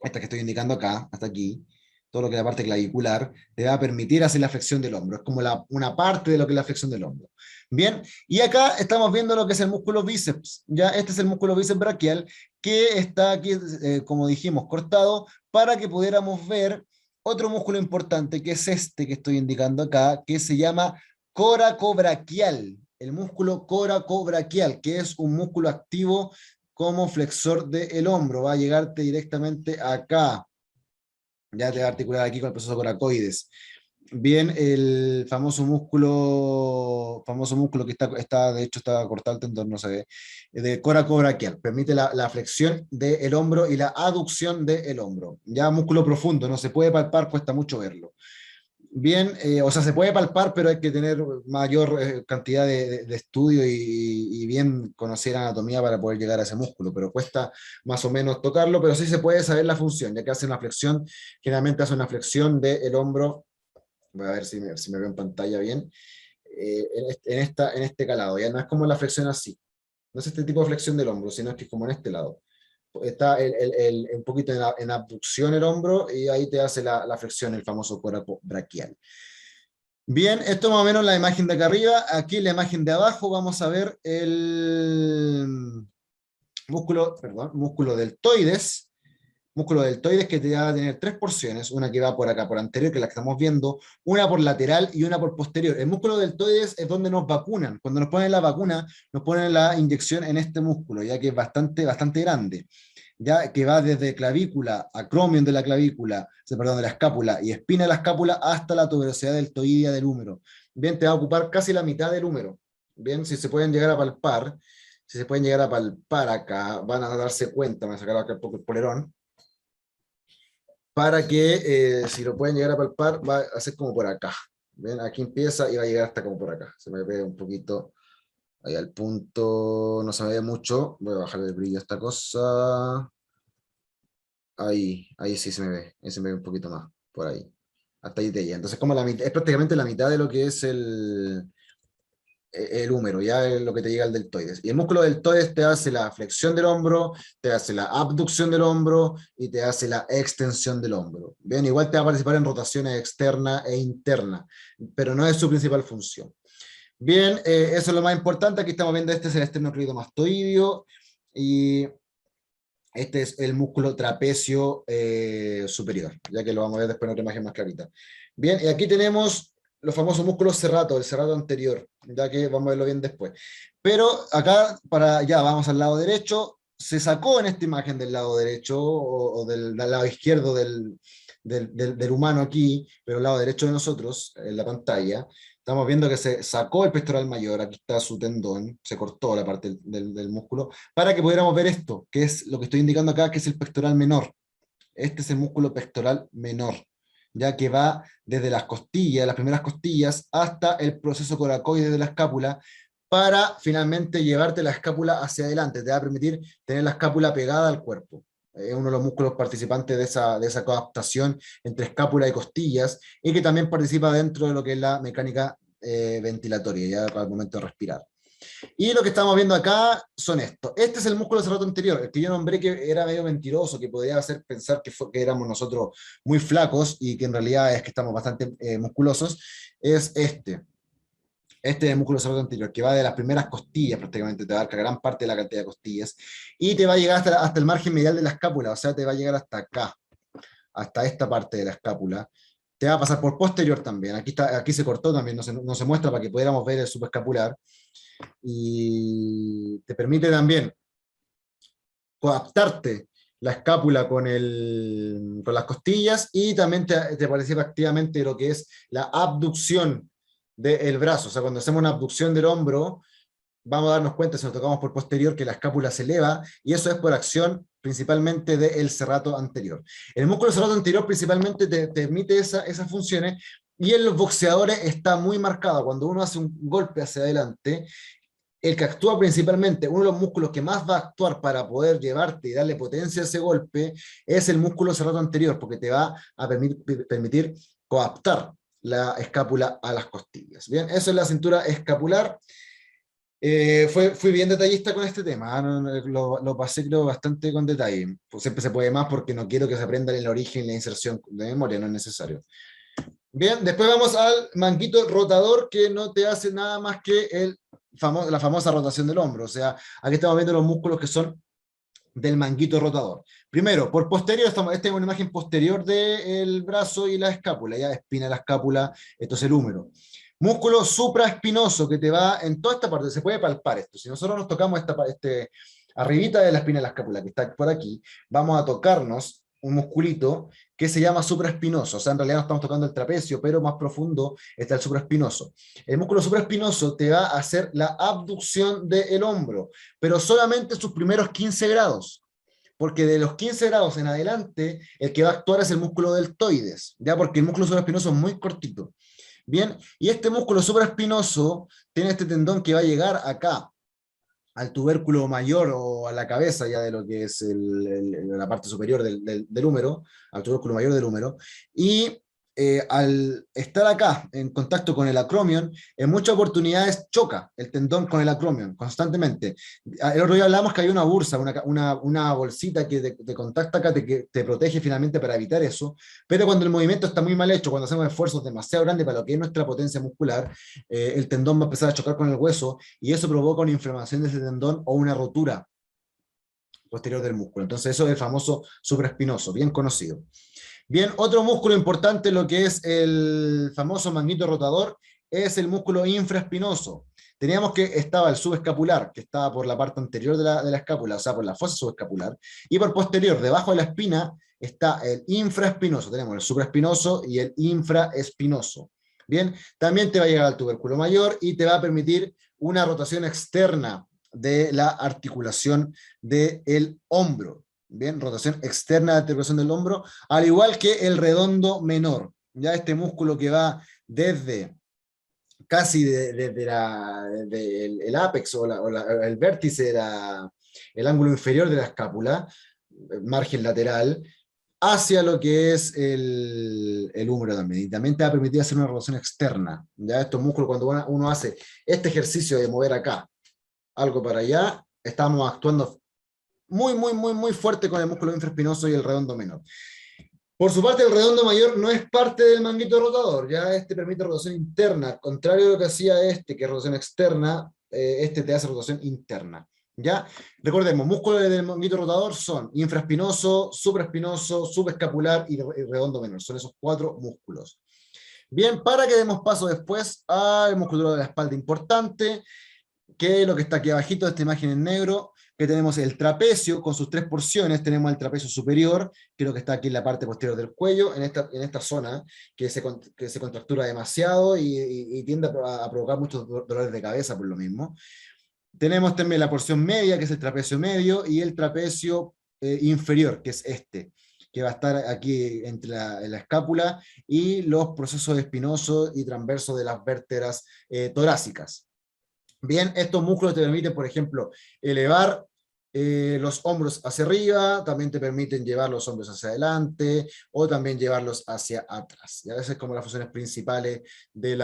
estas que estoy indicando acá, hasta aquí, todo lo que es la parte clavicular, te va a permitir hacer la flexión del hombro. Es como una parte de lo que es la flexión del hombro. Bien, y acá estamos viendo lo que es el músculo bíceps. Ya este es el músculo bíceps braquial que está aquí, como dijimos, cortado para que pudiéramos ver otro músculo importante, que es este que estoy indicando acá, que se llama coracobraquial. El músculo coracobraquial, que es un músculo activo como flexor del hombro. Va a llegarte directamente acá. Ya te va a articular aquí con el proceso coracoides. Bien, el famoso músculo que de hecho está cortado el tendón, no se ve, de coracobraquial, permite la flexión del hombro y la aducción del hombro. Ya músculo profundo, no se puede palpar, cuesta mucho verlo. Bien, o sea, se puede palpar, pero hay que tener mayor cantidad de estudio y bien conocer anatomía para poder llegar a ese músculo, pero cuesta más o menos tocarlo, pero sí se puede saber la función, ya que hace una flexión, generalmente hace una flexión del hombro. Voy a ver si me veo en pantalla bien, en este calado, ya no es como la flexión así, no es este tipo de flexión del hombro, sino que es como en este lado. Está un poquito en abducción el hombro, y ahí te hace la flexión, el famoso coracobraquial. Bien, esto es más o menos la imagen de acá arriba. Aquí en la imagen de abajo vamos a ver el músculo deltoides. Músculo deltoides que te va a tener tres porciones, una que va por acá, por anterior, que es la que estamos viendo, una por lateral y una por posterior. El músculo deltoides es donde nos vacunan. Cuando nos ponen la vacuna, nos ponen la inyección en este músculo, ya que es bastante, bastante grande, ya que va desde clavícula, acromion de la clavícula, perdón, de la escápula y espina de la escápula hasta la tuberosidad deltoidea del húmero. Bien, te va a ocupar casi la mitad del húmero. Bien, si se pueden llegar a palpar acá, van a darse cuenta, me voy a sacar acá un poco el polerón, para que si lo pueden llegar a palpar, va a ser como por acá. ¿Ven? Aquí empieza y va a llegar hasta como por acá. Se me ve un poquito ahí al punto, no se me ve mucho. Voy a bajar el brillo a esta cosa. Ahí sí se me ve. Ahí se me ve un poquito más, por ahí. Hasta ahí te llega. Entonces como es prácticamente la mitad de lo que es el húmero, ya es lo que te llega al deltoides. Y el músculo deltoides te hace la flexión del hombro, te hace la abducción del hombro y te hace la extensión del hombro. Bien, igual te va a participar en rotaciones externa e interna, pero no es su principal función. Bien, eso es lo más importante. Aquí estamos viendo, este es el esternocleidomastoideo, y Este es el músculo trapecio superior, ya que lo vamos a ver después en otra imagen más clarita. Bien, y aquí tenemos los famosos músculos serrato, el serrato anterior, ya que vamos a verlo bien después. Pero acá, ya vamos al lado derecho, se sacó en esta imagen del lado derecho o del lado izquierdo del humano aquí, pero el lado derecho de nosotros, en la pantalla, estamos viendo que se sacó el pectoral mayor, aquí está su tendón, se cortó la parte del músculo, para que pudiéramos ver esto, que es lo que estoy indicando acá, que es el pectoral menor. Este es el músculo pectoral menor, ya que va desde las costillas, las primeras costillas, hasta el proceso coracoide de la escápula, para finalmente llevarte la escápula hacia adelante. Te va a permitir tener la escápula pegada al cuerpo. Es uno de los músculos participantes de esa coadaptación entre escápula y costillas, y que también participa dentro de lo que es la mecánica ventilatoria, ya para el momento de respirar. Y lo que estamos viendo acá son estos. Este es el músculo serrato anterior, el que yo nombré que era medio mentiroso, que podía hacer pensar que éramos nosotros muy flacos y que en realidad es que estamos bastante musculosos, es este. Este es el músculo serrato anterior, que va de las primeras costillas, prácticamente te abarca gran parte de la cantidad de costillas, y te va a llegar hasta el margen medial de la escápula, o sea, te va a llegar hasta acá, hasta esta parte de la escápula. Te va a pasar por posterior también. Aquí se cortó también, no se muestra para que pudiéramos ver el subescapular. Y te permite también coaptarte la escápula con las costillas, y también te participa activamente lo que es la abducción del brazo. O sea, cuando hacemos una abducción del hombro, vamos a darnos cuenta, si nos tocamos por posterior, que la escápula se eleva, y eso es por acción principalmente del serrato anterior. El músculo serrato anterior principalmente te emite esas funciones, y en los boxeadores está muy marcado. Cuando uno hace un golpe hacia adelante, el que actúa principalmente, uno de los músculos que más va a actuar para poder llevarte y darle potencia a ese golpe, es el músculo serrato anterior, porque te va a permitir coaptar la escápula a las costillas. Bien, eso es la cintura escapular. Fui bien detallista con este tema, ¿ah? Lo pasé creo bastante con detalle. Pues siempre se puede más porque no quiero que se aprenda el origen y la inserción de memoria, no es necesario. Bien, después vamos al manguito rotador, que no te hace nada más que la famosa rotación del hombro. O sea, aquí estamos viendo los músculos que son del manguito rotador. Primero, por posterior, esta es una imagen posterior del brazo y la escápula, ya espina de la escápula, esto es el húmero. Músculo supraespinoso que te va en toda esta parte, se puede palpar esto. Si nosotros nos tocamos arribita de la espina de la escápula, que está por aquí, vamos a tocarnos un musculito que se llama supraespinoso. O sea, en realidad no estamos tocando el trapecio, pero más profundo está el supraespinoso. El músculo supraespinoso te va a hacer la abducción del hombro, pero solamente sus primeros 15 grados, porque de los 15 grados en adelante, el que va a actuar es el músculo deltoides, ya, porque el músculo supraespinoso es muy cortito. Bien, y este músculo supraespinoso tiene este tendón que va a llegar acá, al tubérculo mayor o a la cabeza ya de lo que es la parte superior del húmero, al tubérculo mayor del húmero, y al estar acá en contacto con el acromion, en muchas oportunidades choca el tendón con el acromion constantemente. El otro día hablamos que hay una bursa, una bolsita que te contacta acá, que te protege finalmente para evitar eso, pero cuando el movimiento está muy mal hecho, cuando hacemos esfuerzos demasiado grandes para lo que es nuestra potencia muscular, el tendón va a empezar a chocar con el hueso, y eso provoca una inflamación de ese tendón o una rotura posterior del músculo. Entonces eso es el famoso supraespinoso, bien conocido. Bien, otro músculo importante, lo que es el famoso manguito rotador, es el músculo infraespinoso. Teníamos que estaba el subescapular, que estaba por la parte anterior de la escápula, o sea, por la fosa subescapular, y por posterior, debajo de la espina, está el infraespinoso. Tenemos el supraespinoso y el infraespinoso. Bien, también te va a llegar al tubérculo mayor y te va a permitir una rotación externa de la articulación del hombro. Bien, rotación externa de articulación del hombro, al igual que el redondo menor. Ya este músculo que va desde casi desde el ápex el vértice, el ángulo inferior de la escápula, margen lateral, hacia lo que es el húmero también. Y también te va a permitir hacer una rotación externa. Ya estos músculos, cuando uno hace este ejercicio de mover acá, algo para allá, estamos actuando muy, muy, muy, muy fuerte con el músculo infraespinoso y el redondo menor. Por su parte, el redondo mayor no es parte del manguito rotador, ya este permite rotación interna, contrario a lo que hacía que es rotación externa, este te hace rotación interna. ¿Ya? Recordemos, músculos del manguito rotador son infraespinoso, supraespinoso, subescapular y redondo menor. Son esos 4 músculos. Bien, para que demos paso después a la musculatura de la espalda importante, que es lo que está aquí abajito de esta imagen en negro, que tenemos el trapecio con sus 3 porciones. Tenemos el trapecio superior, que es lo que está aquí en la parte posterior del cuello, en esta zona, que se contractura demasiado y tiende a provocar muchos dolores de cabeza por lo mismo. Tenemos también la porción media, que es el trapecio medio, y el trapecio inferior, que es este, que va a estar aquí entre la escápula y los procesos espinosos y transversos de las vértebras torácicas. Bien, estos músculos te permiten, por ejemplo, elevar los hombros hacia arriba, también te permiten llevar los hombros hacia adelante, o también llevarlos hacia atrás. Y a veces como las funciones principales del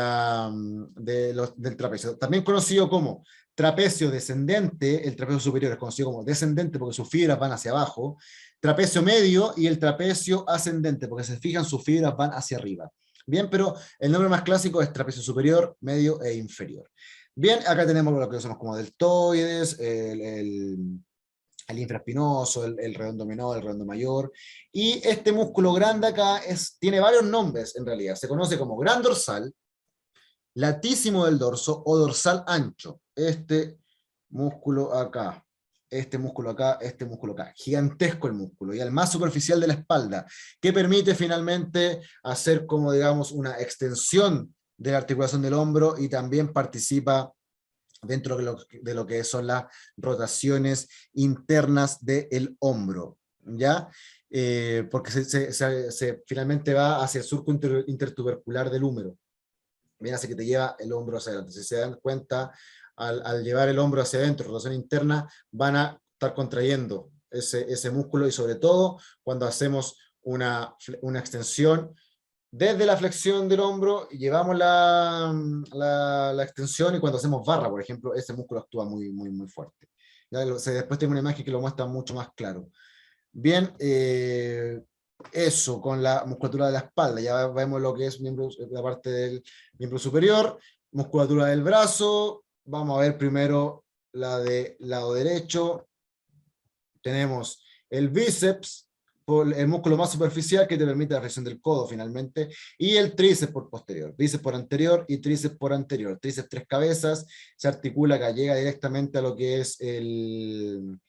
trapecio. También conocido como trapecio descendente, el trapecio superior es conocido como descendente porque sus fibras van hacia abajo, trapecio medio y el trapecio ascendente, porque se fijan sus fibras van hacia arriba. Bien, pero el nombre más clásico es trapecio superior, medio e inferior. Bien, acá tenemos lo que somos como deltoides, el infraespinoso, el redondo menor, el redondo mayor, y este músculo grande acá tiene varios nombres en realidad. Se conoce como gran dorsal, latísimo del dorso o dorsal ancho. Este músculo acá, este músculo acá, este músculo acá. Gigantesco el músculo, y el más superficial de la espalda, que permite finalmente hacer como, digamos, una extensión de la articulación del hombro y también participa dentro de lo que son las rotaciones internas del hombro, ¿ya? Porque finalmente va hacia el surco intertubercular del húmero. Bien, así que te lleva el hombro hacia adelante. Si se dan cuenta, al llevar el hombro hacia adentro, rotación interna, van a estar contrayendo ese músculo, y sobre todo cuando hacemos una extensión desde la flexión del hombro, llevamos la extensión, y cuando hacemos barra, por ejemplo, ese músculo actúa muy, muy, muy fuerte. ¿Ya? Después tengo una imagen que lo muestra mucho más claro. Bien, eso con la musculatura de la espalda. Ya vemos lo que es la parte del miembro superior, musculatura del brazo. Vamos a ver primero la del lado derecho. Tenemos el bíceps, el músculo más superficial que te permite la flexión del codo finalmente, y el tríceps por posterior, bíceps por anterior y tríceps por anterior. Tríceps 3 cabezas, se articula acá, llega directamente a lo que es el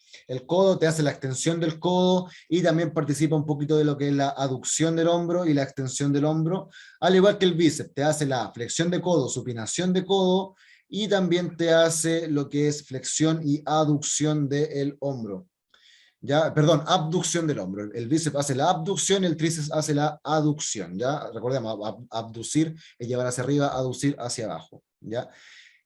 codo, te hace la extensión del codo y también participa un poquito de lo que es la aducción del hombro y la extensión del hombro, al igual que el bíceps, te hace la flexión de codo, supinación de codo, y también te hace lo que es flexión y aducción del hombro. ¿Ya? Perdón, abducción del hombro. El bíceps hace la abducción y el tríceps hace la aducción, ¿ya? Recordemos, abducir es llevar hacia arriba, aducir hacia abajo, ¿ya?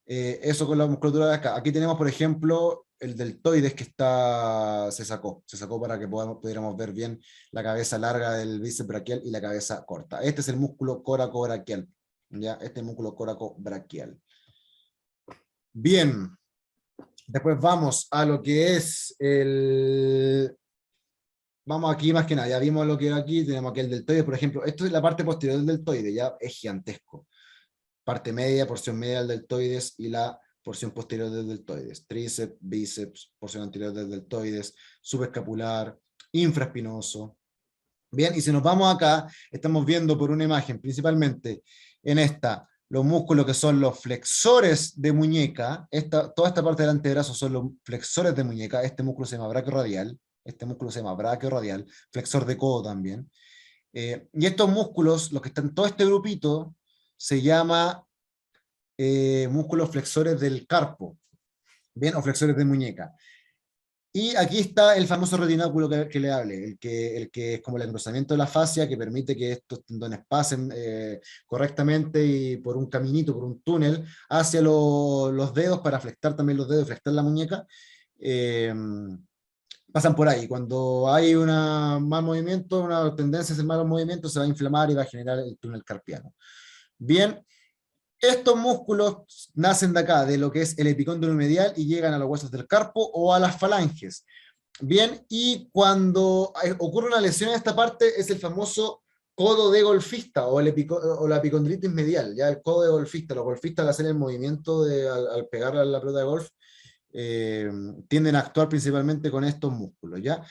Eso con la musculatura de acá. Aquí tenemos, por ejemplo, el deltoides que se sacó para que pudiéramos ver bien la cabeza larga del bíceps braquial y la cabeza corta. Este es el músculo coracobraquial, ¿ya? Este es el músculo coracobraquial. Bien. Después vamos a lo que es Vamos aquí más que nada, ya vimos lo que era aquí, tenemos aquí el deltoide, por ejemplo, esto es la parte posterior del deltoide, ya es gigantesco. Parte media, porción media del deltoides y la porción posterior del deltoides. Tríceps, bíceps, porción anterior del deltoides, subescapular, infraespinoso. Bien, y si nos vamos acá, estamos viendo por una imagen, principalmente en esta, los músculos que son los flexores de muñeca. Toda esta parte del antebrazo son los flexores de muñeca. Este músculo se llama braquioradial. Este músculo se llama braquioradial. Flexor de codo también. Y estos músculos, los que están en todo este grupito, se llama músculos flexores del carpo. Bien, o flexores de muñeca. Y aquí está el famoso retináculo que le hable, el que es como el engrosamiento de la fascia, que permite que estos tendones pasen correctamente y por un caminito, por un túnel, hacia los dedos para flectar también los dedos, flectar la muñeca. Pasan por ahí. Cuando hay un mal movimiento, una tendencia a hacer malos movimientos, se va a inflamar y va a generar el túnel carpiano. Bien. Estos músculos nacen de acá, de lo que es el epicóndilo medial, y llegan a los huesos del carpo o a las falanges. Bien, y cuando ocurre una lesión en esta parte, es el famoso codo de golfista o la epicondilitis medial, ya el codo de golfista. Los golfistas al hacer el movimiento al pegar a la pelota de golf, tienden a actuar principalmente con estos músculos, ¿ya?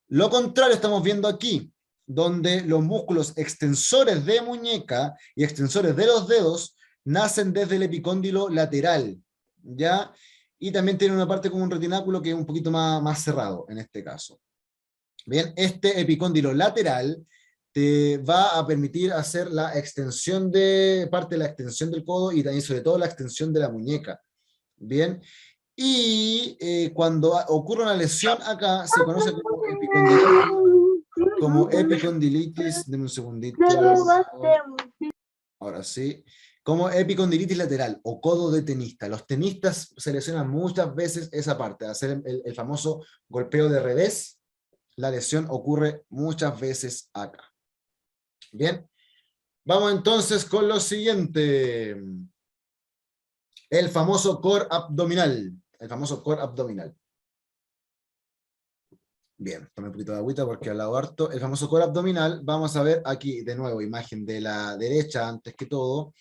Lo contrario estamos viendo aquí, donde los músculos extensores de muñeca y extensores de los dedos nacen desde el epicóndilo lateral, ¿ya? Y también tiene una parte como un retináculo que es un poquito más cerrado en este caso. Bien, este epicóndilo lateral te va a permitir hacer la extensión de parte de la extensión del codo y también sobre todo la extensión de la muñeca. Bien, y cuando ocurre una lesión acá se conoce como epicondilitis, denme un segundito, ahora sí, como epicondilitis lateral o codo de tenista. Los tenistas se lesionan muchas veces esa parte, hacer el famoso golpeo de revés. La lesión ocurre muchas veces acá. Bien, vamos entonces con lo siguiente. El famoso core abdominal. El famoso core abdominal. Bien, tome un poquito de agüita porque he hablado harto. El famoso core abdominal, vamos a ver aquí de nuevo, imagen de la derecha antes que todo,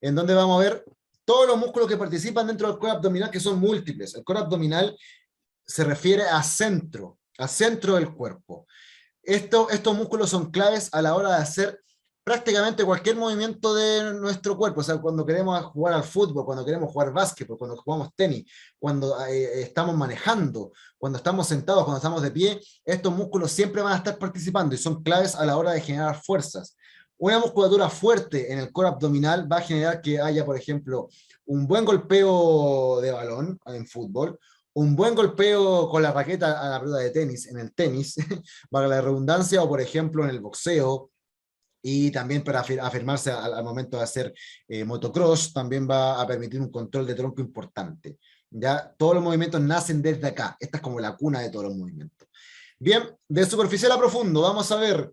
en donde vamos a ver todos los músculos que participan dentro del core abdominal, que son múltiples. El core abdominal se refiere a centro del cuerpo. Estos músculos son claves a la hora de hacer prácticamente cualquier movimiento de nuestro cuerpo, o sea, cuando queremos jugar al fútbol, cuando queremos jugar básquetbol, cuando jugamos tenis, cuando estamos manejando, cuando estamos sentados, cuando estamos de pie, estos músculos siempre van a estar participando y son claves a la hora de generar fuerzas. Una musculatura fuerte en el core abdominal va a generar que haya, por ejemplo, un buen golpeo de balón en fútbol, un buen golpeo con la raqueta a la pelota de tenis, en el tenis, para la redundancia, o por ejemplo en el boxeo, y también para afirmarse al momento de hacer motocross, también va a permitir un control de tronco importante. ¿Ya? Todos los movimientos nacen desde acá, esta es como la cuna de todos los movimientos. Bien, de superficial a profundo, vamos a ver,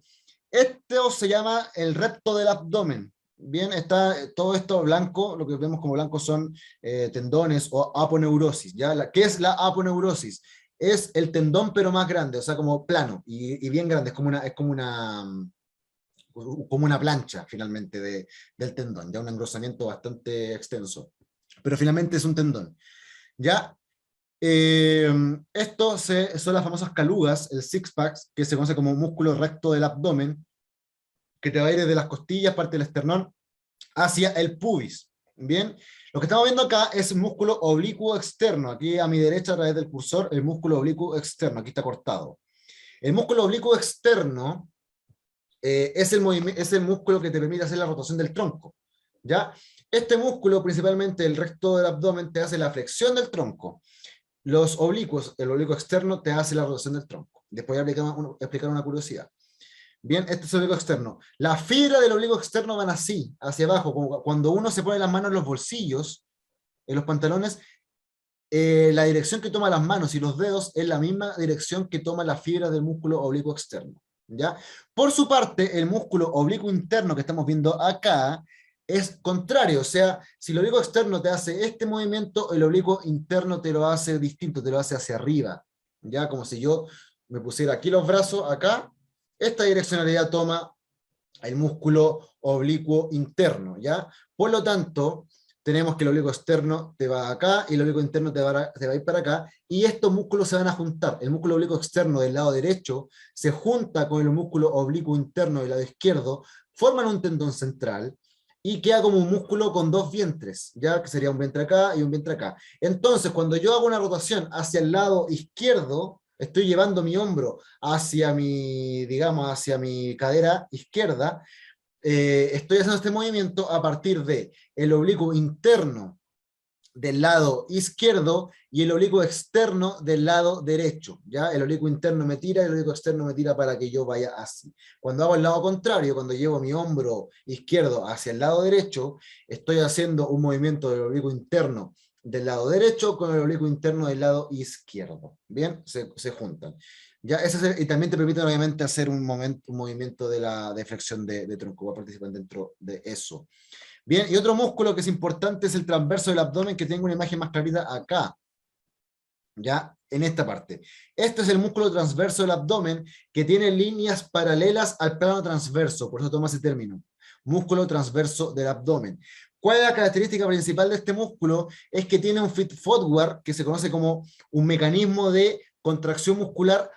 esto se llama el recto del abdomen. Bien, está todo esto blanco, lo que vemos como blanco son tendones o aponeurosis. ¿Ya? ¿Qué es la aponeurosis? Es el tendón pero más grande, o sea, como plano y bien grande, es como una plancha finalmente del tendón, ya un engrosamiento bastante extenso, pero finalmente es un tendón. ¿Ya? Son las famosas calugas, el six-pack, que se conoce como músculo recto del abdomen, que te va a ir desde las costillas, parte del esternón, hacia el pubis. Bien, lo que estamos viendo acá es el músculo oblicuo externo. Aquí a mi derecha, a través del cursor, el músculo oblicuo externo. Aquí está cortado. El músculo oblicuo externo es el músculo que te permite hacer la rotación del tronco. ¿Ya? Este músculo, principalmente el recto del abdomen, te hace la flexión del tronco. Los oblicuos, el oblicuo externo, te hace la rotación del tronco. Después voy a explicar una curiosidad. Bien, este es el oblicuo externo. La fibra del oblicuo externo van así, hacia abajo, como cuando uno se pone las manos en los bolsillos, en los pantalones, la dirección que toma las manos y los dedos es la misma dirección que toma la fibra del músculo oblicuo externo. ¿Ya? Por su parte, el músculo oblicuo interno que estamos viendo acá es contrario, o sea, si el oblicuo externo te hace este movimiento, el oblicuo interno te lo hace distinto, te lo hace hacia arriba. ¿Ya? Como si yo me pusiera aquí los brazos, acá, esta direccionalidad toma el músculo oblicuo interno, ¿ya? Por lo tanto, tenemos que el oblicuo externo te va acá y el oblicuo interno te va a ir para acá, y estos músculos se van a juntar. El músculo oblicuo externo del lado derecho se junta con el músculo oblicuo interno del lado izquierdo, forman un tendón central, y queda como un músculo con dos vientres, ya que sería un vientre acá y un vientre acá. Entonces, cuando yo hago una rotación hacia el lado izquierdo, estoy llevando mi hombro hacia mi, digamos, hacia mi cadera izquierda, estoy haciendo este movimiento a partir de el oblicuo interno del lado izquierdo y el oblicuo externo del lado derecho, ¿ya? El oblicuo interno me tira y el oblicuo externo me tira para que yo vaya así. Cuando hago el lado contrario, cuando llevo mi hombro izquierdo hacia el lado derecho, estoy haciendo un movimiento del oblicuo interno del lado derecho con el oblicuo interno del lado izquierdo. Bien, se juntan. Ya, y también te permite obviamente hacer un movimiento de flexión de tronco, va a participar dentro de eso. Bien, y otro músculo que es importante es el transverso del abdomen, que tengo una imagen más clarita acá, ya, en esta parte. Este es el músculo transverso del abdomen que tiene líneas paralelas al plano transverso, por eso toma ese término, músculo transverso del abdomen. ¿Cuál es la característica principal de este músculo? Es que tiene un fit forward que se conoce como un mecanismo de contracción muscular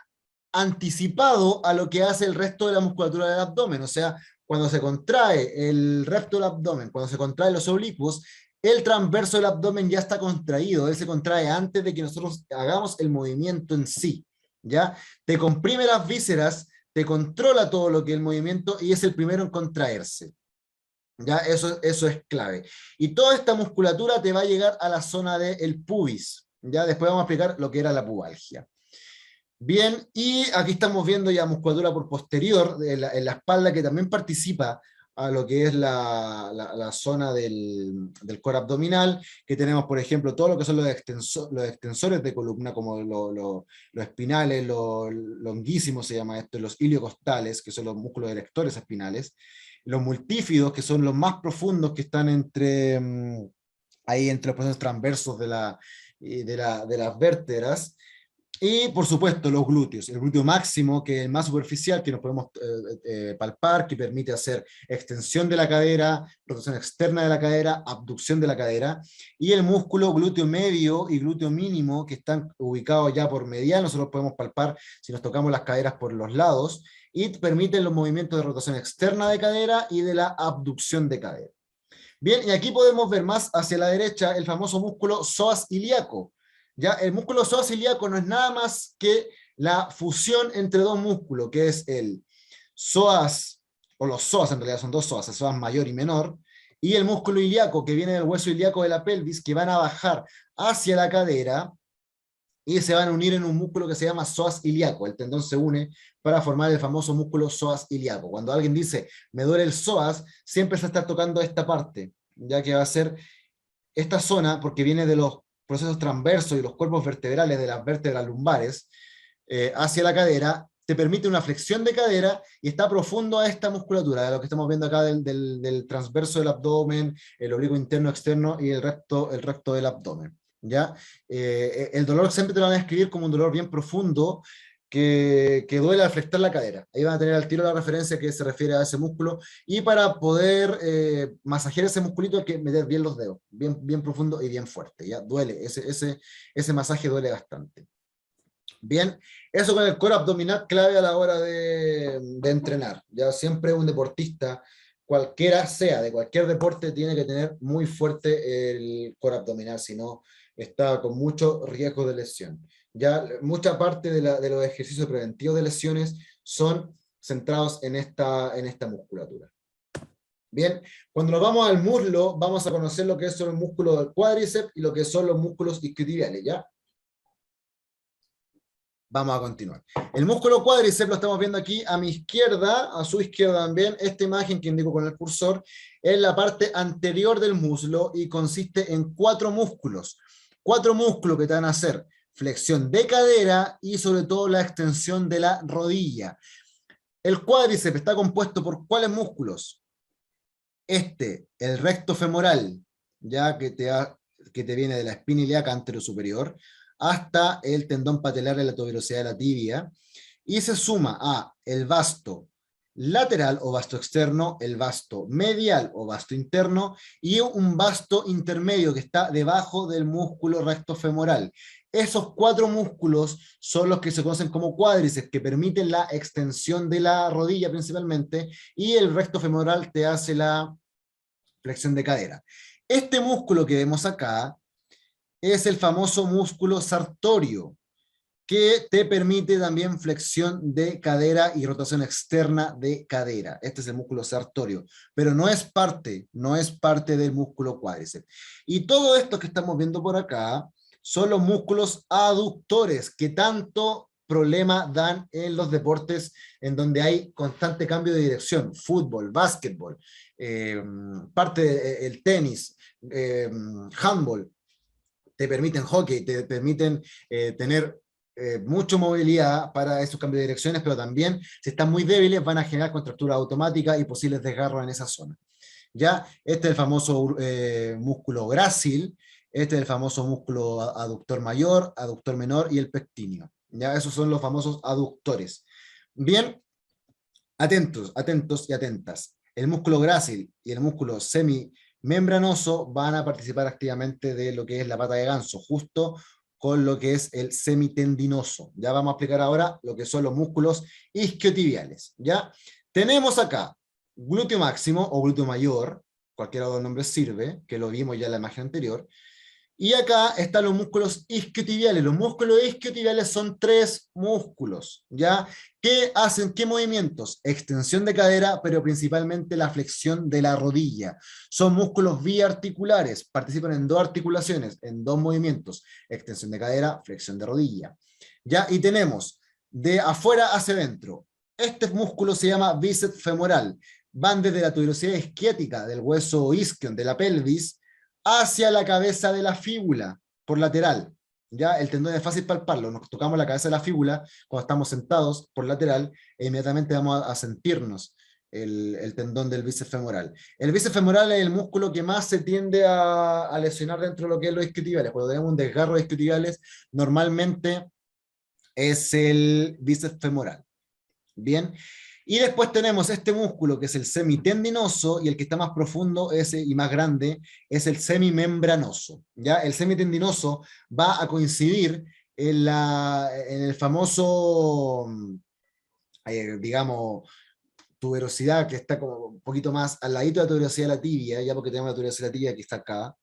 anticipado a lo que hace el resto de la musculatura del abdomen. O sea, cuando se contrae el recto del abdomen, cuando se contraen los oblicuos, el transverso del abdomen ya está contraído, él se contrae antes de que nosotros hagamos el movimiento en sí, ¿ya? Te comprime las vísceras, te controla todo lo que es el movimiento y es el primero en contraerse. ¿Ya? Eso es clave. Y toda esta musculatura te va a llegar a la zona del pubis. ¿Ya? Después vamos a explicar lo que era la pubalgia. Bien, y aquí estamos viendo ya musculatura por posterior, en la espalda, que también participa a lo que es la zona del core abdominal, que tenemos, por ejemplo, todo lo que son los extensores de columna, como los espinales, los longuísimos se llama esto, los iliocostales, que son los músculos erectores espinales, los multífidos, que son los más profundos, que están ahí entre los procesos transversos de las vértebras, y por supuesto los glúteos, el glúteo máximo, que es el más superficial, que nos podemos palpar, que permite hacer extensión de la cadera, rotación externa de la cadera, abducción de la cadera, y el músculo glúteo medio y glúteo mínimo, que están ubicados ya por medial, nosotros podemos palpar si nos tocamos las caderas por los lados, y permiten los movimientos de rotación externa de cadera y de la abducción de cadera. Bien, y aquí podemos ver más hacia la derecha el famoso músculo psoas ilíaco. ¿Ya? El músculo psoas ilíaco no es nada más que la fusión entre dos músculos, que es el psoas, o los psoas en realidad son dos psoas, el psoas mayor y menor, y el músculo ilíaco que viene del hueso ilíaco de la pelvis, que van a bajar hacia la cadera y se van a unir en un músculo que se llama psoas ilíaco. El tendón se une para formar el famoso músculo psoas ilíaco. Cuando alguien dice, me duele el psoas, siempre se está tocando esta parte, ya que va a ser esta zona, porque viene de los procesos transversos y los cuerpos vertebrales de las vértebras lumbares, hacia la cadera, te permite una flexión de cadera y está profundo a esta musculatura, de lo que estamos viendo acá del transverso del abdomen, el oblicuo interno externo y el recto del abdomen. ¿Ya? El dolor siempre te lo van a describir como un dolor bien profundo que duele al flectar la cadera. Ahí van a tener al tiro la referencia que se refiere a ese músculo, y para poder masajear ese musculito hay que meter bien los dedos, bien, bien profundo y bien fuerte, ¿ya? Duele, ese masaje duele bastante. Bien, eso con el core abdominal clave a la hora de entrenar. Ya siempre un deportista, cualquiera sea, de cualquier deporte, tiene que tener muy fuerte el core abdominal, si no está con mucho riesgo de lesión. Ya mucha parte de los ejercicios preventivos de lesiones son centrados en esta musculatura. Bien, cuando nos vamos al muslo, vamos a conocer lo que son los músculos del cuádriceps y lo que son los músculos isquiotibiales, ¿ya? Vamos a continuar. El músculo cuádriceps lo estamos viendo aquí a mi izquierda, a su izquierda también. Esta imagen que indico con el cursor es la parte anterior del muslo y consiste en cuatro músculos. Cuatro músculos que te van a hacer flexión de cadera y sobre todo la extensión de la rodilla. El cuádriceps está compuesto por ¿cuáles músculos? El recto femoral, ya que te viene de la espina ilíaca anterosuperior, hasta el tendón patelar de la tuberosidad de la tibia, y se suma a el vasto lateral o vasto externo, el vasto medial o vasto interno, y un vasto intermedio que está debajo del músculo recto femoral. Esos cuatro músculos son los que se conocen como cuádriceps, que permiten la extensión de la rodilla principalmente, y el recto femoral te hace la flexión de cadera. Este músculo que vemos acá es el famoso músculo sartorio, que te permite también flexión de cadera y rotación externa de cadera. Este es el músculo sartorio, pero no es parte del músculo cuádriceps. Y todo esto que estamos viendo por acá son los músculos aductores, que tanto problema dan en los deportes en donde hay constante cambio de dirección: fútbol, básquetbol, parte del tenis, handball, te permiten hockey, te permiten tener mucha movilidad para esos cambios de direcciones, pero también, si están muy débiles, van a generar contractura automática y posibles desgarros en esa zona. ¿Ya? Este es el famoso músculo grácil, este es el famoso músculo aductor mayor, aductor menor y el pectíneo. ¿Ya? Esos son los famosos aductores. Bien, atentos y atentas. El músculo grácil y el músculo membranoso van a participar activamente de lo que es la pata de ganso, justo con lo que es el semitendinoso. Ya vamos a explicar ahora lo que son los músculos isquiotibiales. ¿Ya? Tenemos acá glúteo máximo o glúteo mayor, cualquiera de los nombres sirve, que lo vimos ya en la imagen anterior. Y acá están los músculos isquiotibiales. Los músculos isquiotibiales son 3 músculos, ¿ya? ¿Qué hacen? ¿Qué movimientos? Extensión de cadera, pero principalmente la flexión de la rodilla. Son músculos biarticulares, participan en 2 articulaciones, en 2 movimientos. Extensión de cadera, flexión de rodilla. ¿Ya? Y tenemos de afuera hacia adentro. Este músculo se llama bíceps femoral. Van desde la tuberosidad isquiática del hueso isquion de la pelvis hacia la cabeza de la fíbula, por lateral. Ya el tendón es fácil palparlo, nos tocamos la cabeza de la fíbula cuando estamos sentados por lateral e inmediatamente vamos a sentirnos el tendón del bíceps femoral. El bíceps femoral es el músculo que más se tiende a lesionar dentro de lo que es los isquiotibiales. Cuando tenemos un desgarro de isquiotibiales, normalmente es el bíceps femoral. Bien, y después tenemos este músculo que es el semitendinoso y el que está más profundo y más grande es el semimembranoso. ¿Ya? El semitendinoso va a coincidir en el famoso, digamos, tuberosidad que está como un poquito más al ladito de la tuberosidad de la tibia, ya porque tenemos la tuberosidad de la tibia que está acá,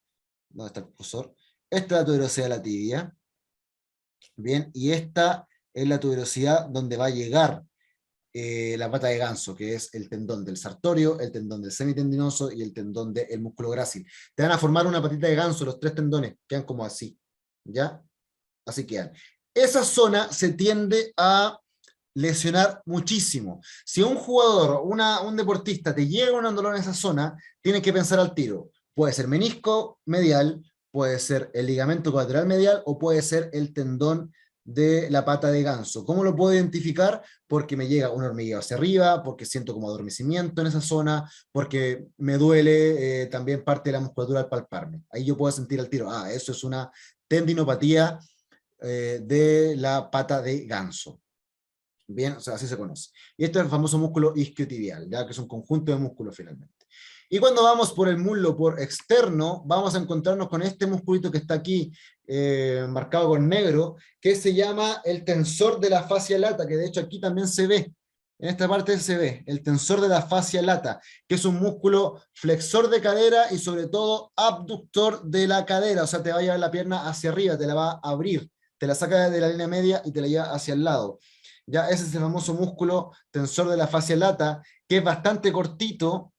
¿dónde está el cursor? Esta es la tuberosidad de la tibia, bien, y esta es la tuberosidad donde va a llegar la pata de ganso, que es el tendón del sartorio, el tendón del semitendinoso y el tendón del músculo grácil. Te van a formar una patita de ganso, los 3 tendones, quedan como así, ¿ya? Así quedan. Esa zona se tiende a lesionar muchísimo. Si un jugador, un deportista te llega un dolor en esa zona, tienes que pensar al tiro. Puede ser menisco medial, puede ser el ligamento colateral medial o puede ser el tendón de la pata de ganso. ¿Cómo lo puedo identificar? Porque me llega un hormigueo hacia arriba, porque siento como adormecimiento en esa zona, porque me duele también parte de la musculatura al palparme. Ahí yo puedo sentir al tiro, eso es una tendinopatía de la pata de ganso. Bien, o sea, así se conoce. Y este es el famoso músculo isquiotibial, ya que es un conjunto de músculos finalmente. Y cuando vamos por el muslo por externo, vamos a encontrarnos con este musculito que está aquí, marcado con negro, que se llama el tensor de la fascia lata, que de hecho aquí también se ve. En esta parte se ve el tensor de la fascia lata, que es un músculo flexor de cadera y sobre todo abductor de la cadera, o sea, te va a llevar la pierna hacia arriba, te la va a abrir, te la saca de la línea media y te la lleva hacia el lado. Ya ese es el famoso músculo tensor de la fascia lata, que es bastante cortito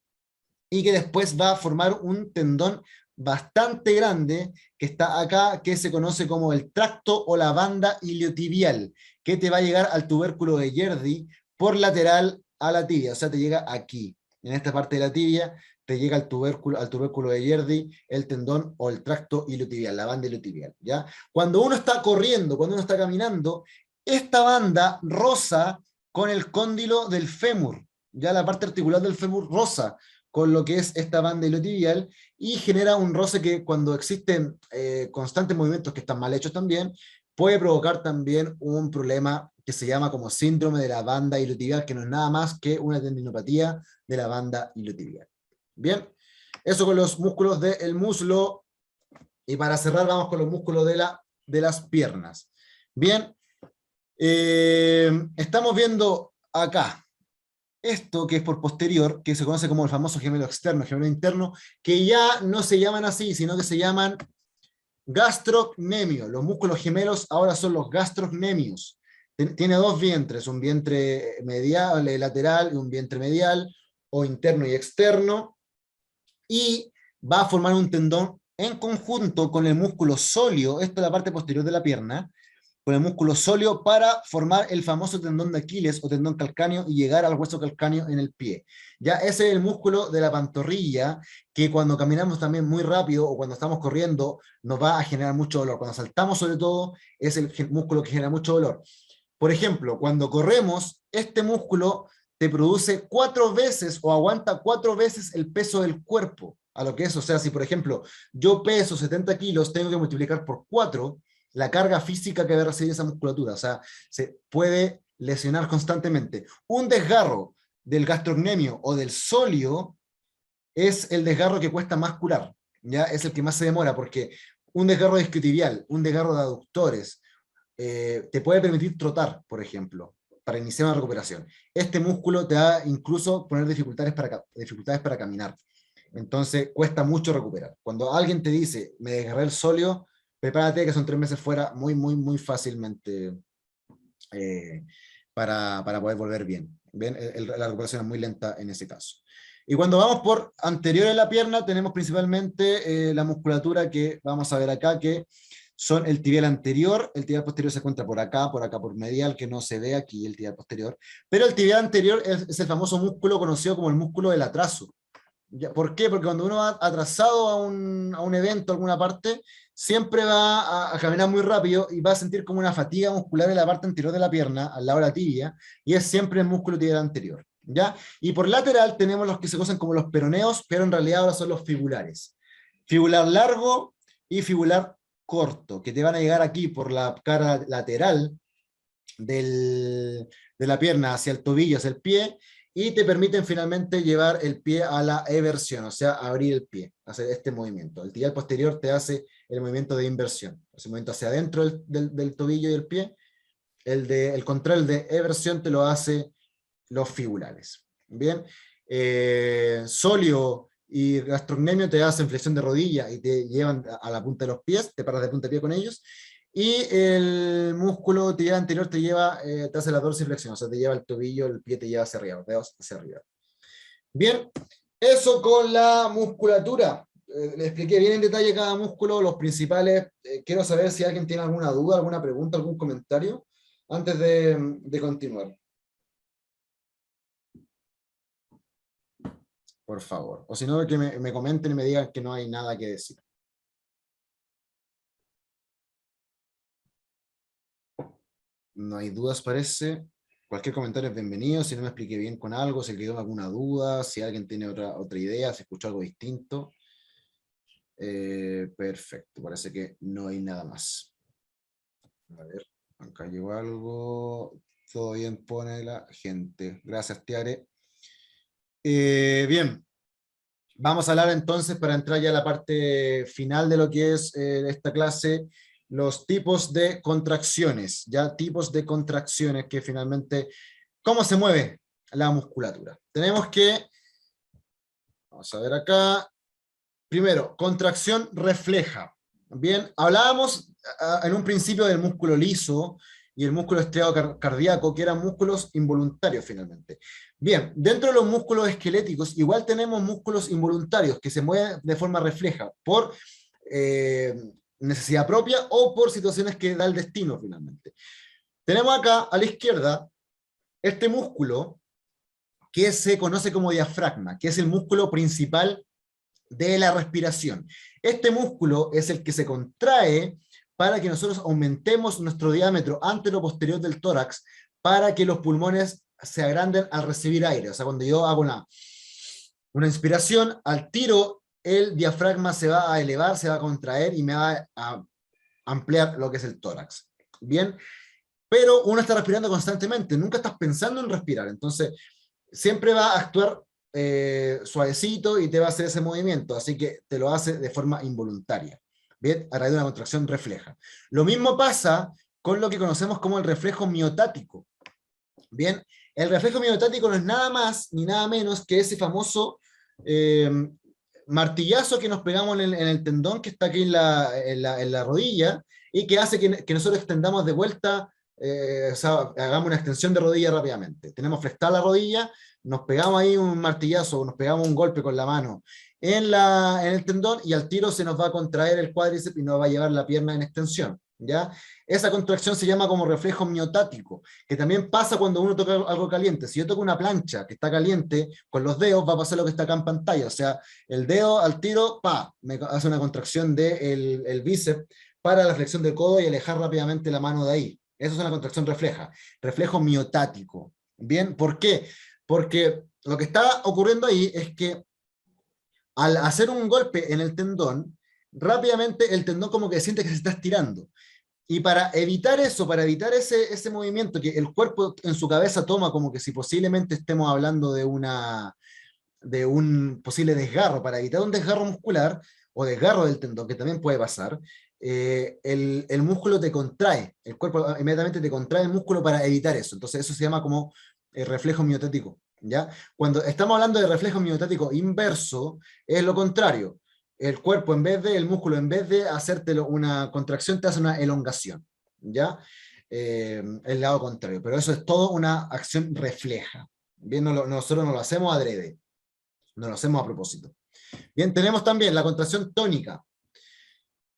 y que después va a formar un tendón bastante grande que está acá, que se conoce como el tracto o la banda iliotibial, que te va a llegar al tubérculo de Yerdi por lateral a la tibia, o sea, te llega aquí, en esta parte de la tibia, te llega al tubérculo de Yerdi, el tendón o el tracto iliotibial, la banda iliotibial, ¿ya? Cuando uno está corriendo, cuando uno está caminando, esta banda roza con el cóndilo del fémur, ya la parte articular del fémur roza con lo que es esta banda iliotibial y genera un roce que cuando existen constantes movimientos que están mal hechos también, puede provocar también un problema que se llama como síndrome de la banda iliotibial, que no es nada más que una tendinopatía de la banda iliotibial. Bien, eso con los músculos del muslo, y para cerrar vamos con los músculos de las piernas. Bien, estamos viendo acá esto que es por posterior, que se conoce como el famoso gemelo externo, gemelo interno, que ya no se llaman así, sino que se llaman gastrocnemios. Los músculos gemelos ahora son los gastrocnemios. Tiene 2 vientres, un vientre medial, lateral y un vientre medial, o interno y externo, y va a formar un tendón en conjunto con el músculo sóleo, esta es la parte posterior de la pierna, con el músculo sóleo para formar el famoso tendón de Aquiles o tendón calcáneo y llegar al hueso calcáneo en el pie. Ya ese es el músculo de la pantorrilla que cuando caminamos también muy rápido o cuando estamos corriendo nos va a generar mucho dolor. Cuando saltamos sobre todo es el músculo que genera mucho dolor. Por ejemplo, cuando corremos, este músculo te produce 4 veces o aguanta 4 veces el peso del cuerpo a lo que es. O sea, si por ejemplo yo peso 70 kilos, tengo que multiplicar por 4 la carga física que va a recibir esa musculatura, o sea, se puede lesionar constantemente. Un desgarro del gastrocnemio o del sóleo es el desgarro que cuesta más curar, ¿ya? Es el que más se demora, porque un desgarro isquiotibial, un desgarro de aductores, te puede permitir trotar, por ejemplo, para iniciar una recuperación. Este músculo te va incluso poner dificultades para caminar. Entonces cuesta mucho recuperar. Cuando alguien te dice, me desgarré el sóleo, prepárate que son 3 meses fuera muy, muy, muy fácilmente eh, para poder volver bien. ¿Ven? La recuperación es muy lenta en ese caso. Y cuando vamos por anterior en la pierna, tenemos principalmente la musculatura que vamos a ver acá, que son el tibial anterior. El tibial posterior se encuentra por acá por medial, que no se ve aquí el tibial posterior, pero el tibial anterior es el famoso músculo conocido como el músculo del atraso. ¿Por qué? Porque cuando uno va atrasado a un evento, a alguna parte, siempre va a caminar muy rápido y va a sentir como una fatiga muscular en la parte anterior de la pierna, al lado de la tibia, y es siempre el músculo tibial anterior. ¿Ya? Y por lateral tenemos los que se conocen como los peroneos, pero en realidad ahora son los fibulares. Fibular largo y fibular corto, que te van a llegar aquí por la cara lateral de la pierna hacia el tobillo, hacia el pie, y te permiten finalmente llevar el pie a la eversión, o sea, abrir el pie, hacer este movimiento. El tibial posterior te hace el movimiento de inversión, ese movimiento hacia adentro del tobillo y el pie. El control de eversión te lo hace los fibulares. Bien, sóleo y gastrocnemio te hacen flexión de rodilla y te llevan a la punta de los pies, te paras de punta de pie con ellos, y el músculo tibial anterior te hace la dorsiflexión, o sea, te lleva el tobillo, el pie te lleva hacia arriba, los dedos hacia arriba. Bien, eso con la musculatura. Le expliqué bien en detalle cada músculo, los principales. Quiero saber si alguien tiene alguna duda, alguna pregunta, algún comentario, antes de continuar. Por favor. O si no, que me comenten y me digan que no hay nada que decir. No hay dudas, parece. Cualquier comentario es bienvenido. Si no me expliqué bien con algo, si quedó alguna duda, si alguien tiene otra idea, si escuchó algo distinto. Perfecto, parece que no hay nada más. A ver, acá llegó algo. Todo bien, pone la gente. Gracias, Tiare. Bien, vamos a hablar entonces, para entrar ya a la parte final de lo que es esta clase, los tipos de contracciones, ya tipos de contracciones que finalmente, ¿cómo se mueve la musculatura? Tenemos que, vamos a ver acá, primero, contracción refleja. Bien, hablábamos en un principio del músculo liso y el músculo estriado cardíaco, que eran músculos involuntarios finalmente. Bien, dentro de los músculos esqueléticos, igual tenemos músculos involuntarios que se mueven de forma refleja por eh, necesidad propia o por situaciones que da el destino finalmente. Tenemos acá a la izquierda este músculo que se conoce como diafragma, que es el músculo principal de la respiración. Este músculo es el que se contrae para que nosotros aumentemos nuestro diámetro antero-posterior del tórax para que los pulmones se agranden al recibir aire. O sea, cuando yo hago una inspiración, al tiro el diafragma se va a elevar, se va a contraer y me va a ampliar lo que es el tórax. Bien, pero uno está respirando constantemente, nunca estás pensando en respirar, entonces siempre va a actuar suavecito y te va a hacer ese movimiento, así que te lo hace de forma involuntaria, ¿bien? A través de una contracción refleja. Lo mismo pasa con lo que conocemos como el reflejo miotático, ¿bien? El reflejo miotático no es nada más ni nada menos que ese famoso eh, martillazo que nos pegamos en el tendón que está aquí en la rodilla y que hace que nosotros extendamos de vuelta, o sea, hagamos una extensión de rodilla rápidamente. Tenemos flectada la rodilla, nos pegamos ahí un martillazo, nos pegamos un golpe con la mano en el tendón y al tiro se nos va a contraer el cuádriceps y nos va a llevar la pierna en extensión, ¿ya? Esa contracción se llama como reflejo miotático, que también pasa cuando uno toca algo caliente. Si yo toco una plancha que está caliente, con los dedos va a pasar lo que está acá en pantalla, o sea, el dedo al tiro, pa, me hace una contracción del el bíceps para la flexión del codo y alejar rápidamente la mano de ahí. Eso es una contracción reflejo miotático. ¿Bien? ¿Por qué? Porque lo que está ocurriendo ahí es que al hacer un golpe en el tendón, rápidamente el tendón como que siente que se está estirando. Y para evitar eso, para evitar ese movimiento que el cuerpo en su cabeza toma como que si posiblemente estemos hablando de un posible desgarro, para evitar un desgarro muscular o desgarro del tendón, que también puede pasar, el músculo te contrae, el cuerpo inmediatamente te contrae el músculo para evitar eso. Entonces eso se llama como reflejo miotático, ¿ya? Cuando estamos hablando de reflejo miotático inverso, es lo contrario. El cuerpo, el músculo, en vez de hacerte una contracción, te hace una elongación, ¿ya? El lado contrario. Pero eso es todo una acción refleja. Bien, nosotros no lo hacemos adrede, no lo hacemos a propósito. Bien, tenemos también la contracción tónica.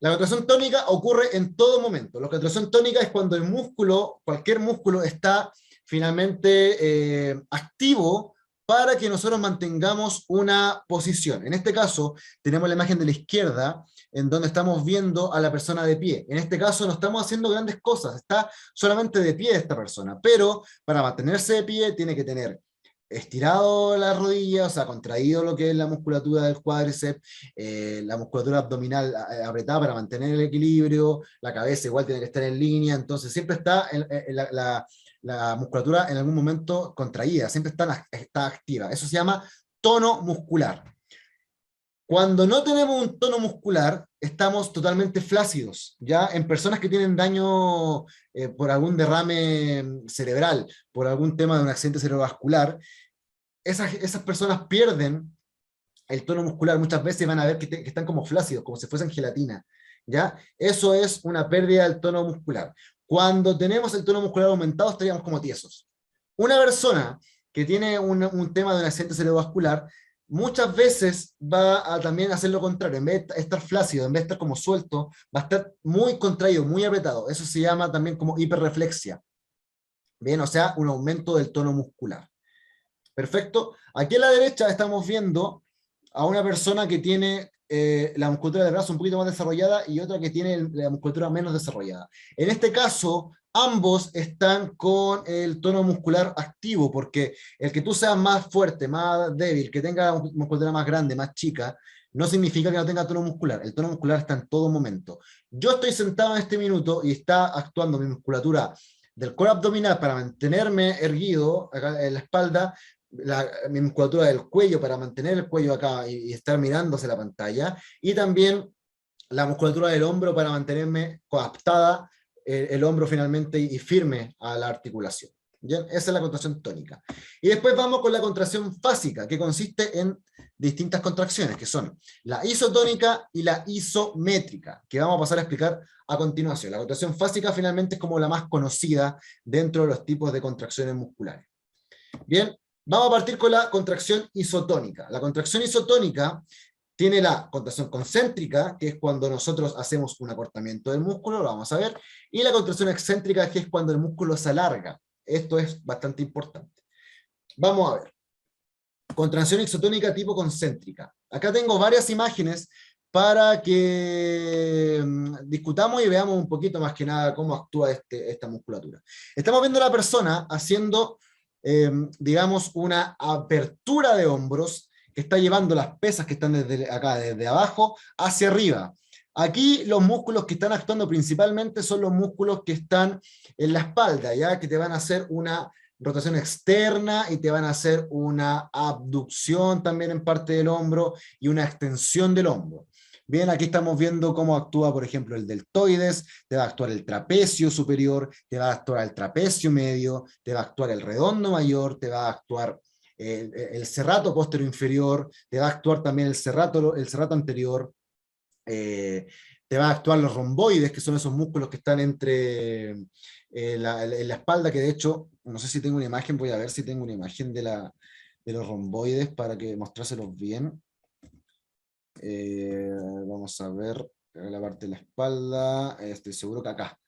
La contracción tónica ocurre en todo momento. La contracción tónica es cuando el músculo, cualquier músculo, está finalmente activo para que nosotros mantengamos una posición. En este caso, tenemos la imagen de la izquierda, en donde estamos viendo a la persona de pie. En este caso no estamos haciendo grandes cosas, está solamente de pie esta persona, pero para mantenerse de pie tiene que tener estirado la rodilla, o sea, contraído lo que es la musculatura del cuádriceps, la musculatura abdominal apretada para mantener el equilibrio, la cabeza igual tiene que estar en línea, entonces siempre está la musculatura en algún momento contraída, siempre está activa. Eso se llama tono muscular. Cuando no tenemos un tono muscular, estamos totalmente flácidos. Ya en personas que tienen daño por algún derrame cerebral, por algún tema de un accidente cerebrovascular, esas personas pierden el tono muscular. Muchas veces van a ver que están como flácidos, como si fuesen gelatina. ¿Ya? Eso es una pérdida del tono muscular. Cuando tenemos el tono muscular aumentado, estaríamos como tiesos. Una persona que tiene un tema de un accidente cerebrovascular, muchas veces va a también hacer lo contrario. En vez de estar flácido, en vez de estar como suelto, va a estar muy contraído, muy apretado. Eso se llama también como hiperreflexia. Bien, o sea, un aumento del tono muscular. Perfecto. Aquí a la derecha estamos viendo a una persona que tiene la musculatura del brazo un poquito más desarrollada y otra que tiene la musculatura menos desarrollada. En este caso, ambos están con el tono muscular activo, porque el que tú seas más fuerte, más débil, que tenga musculatura más grande, más chica, no significa que no tenga tono muscular. El tono muscular está en todo momento. Yo estoy sentado en este minuto y está actuando mi musculatura del core abdominal para mantenerme erguido acá en la espalda, mi musculatura del cuello para mantener el cuello acá y estar mirándose la pantalla, y también la musculatura del hombro para mantenerme coaptada el hombro finalmente y firme a la articulación. ¿Bien? Esa es la contracción tónica. Y después vamos con la contracción fásica, que consiste en distintas contracciones, que son la isotónica y la isométrica, que vamos a pasar a explicar a continuación. La contracción fásica finalmente es como la más conocida dentro de los tipos de contracciones musculares. Bien, vamos a partir con la contracción isotónica. La contracción isotónica tiene la contracción concéntrica, que es cuando nosotros hacemos un acortamiento del músculo, lo vamos a ver, y la contracción excéntrica, que es cuando el músculo se alarga. Esto es bastante importante. Vamos a ver. Contracción isotónica tipo concéntrica. Acá tengo varias imágenes para que discutamos y veamos un poquito más que nada cómo actúa esta musculatura. Estamos viendo a la persona haciendo, digamos, una apertura de hombros, que está llevando las pesas que están desde acá, desde abajo, hacia arriba. Aquí los músculos que están actuando principalmente son los músculos que están en la espalda, ¿ya? Que te van a hacer una rotación externa y te van a hacer una abducción también en parte del hombro y una extensión del hombro. Bien, aquí estamos viendo cómo actúa, por ejemplo, el deltoides, te va a actuar el trapecio superior, te va a actuar el trapecio medio, te va a actuar el redondo mayor, te va a actuar el serrato postero inferior, te va a actuar también el serrato anterior, te va a actuar los romboides, que son esos músculos que están entre en la espalda, que de hecho, no sé si tengo una imagen, voy a ver si tengo una imagen de los romboides para que mostrárselos bien. Vamos a ver la parte de la espalda, estoy seguro que acá.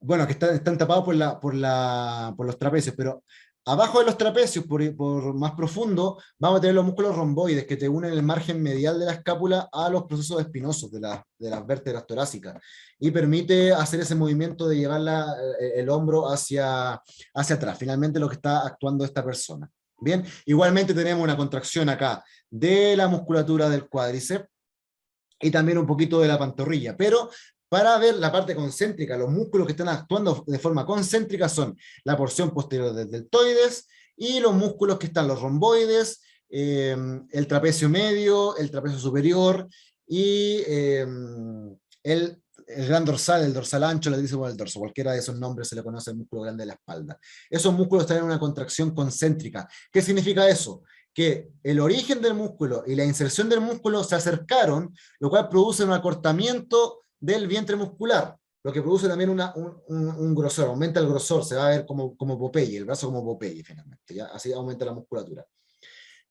Bueno, que están tapados por los trapecios, pero abajo de los trapecios, por más profundo, vamos a tener los músculos romboides que te unen el margen medial de la escápula a los procesos espinosos de las vértebras torácicas y permite hacer ese movimiento de llevar el hombro hacia atrás, finalmente lo que está actuando esta persona. Bien, igualmente tenemos una contracción acá de la musculatura del cuádriceps y también un poquito de la pantorrilla, pero para ver la parte concéntrica, los músculos que están actuando de forma concéntrica son la porción posterior del deltoides y los músculos que están los romboides, el trapecio medio, el trapecio superior y el gran dorsal, el dorsal ancho, le dice el dorso, cualquiera de esos nombres se le conoce el músculo grande de la espalda. Esos músculos están en una contracción concéntrica. ¿Qué significa eso? Que el origen del músculo y la inserción del músculo se acercaron, lo cual produce un acortamiento del vientre muscular, lo que produce también un grosor, aumenta el grosor, se va a ver como Popeye, el brazo como Popeye finalmente, ¿ya? Así aumenta la musculatura.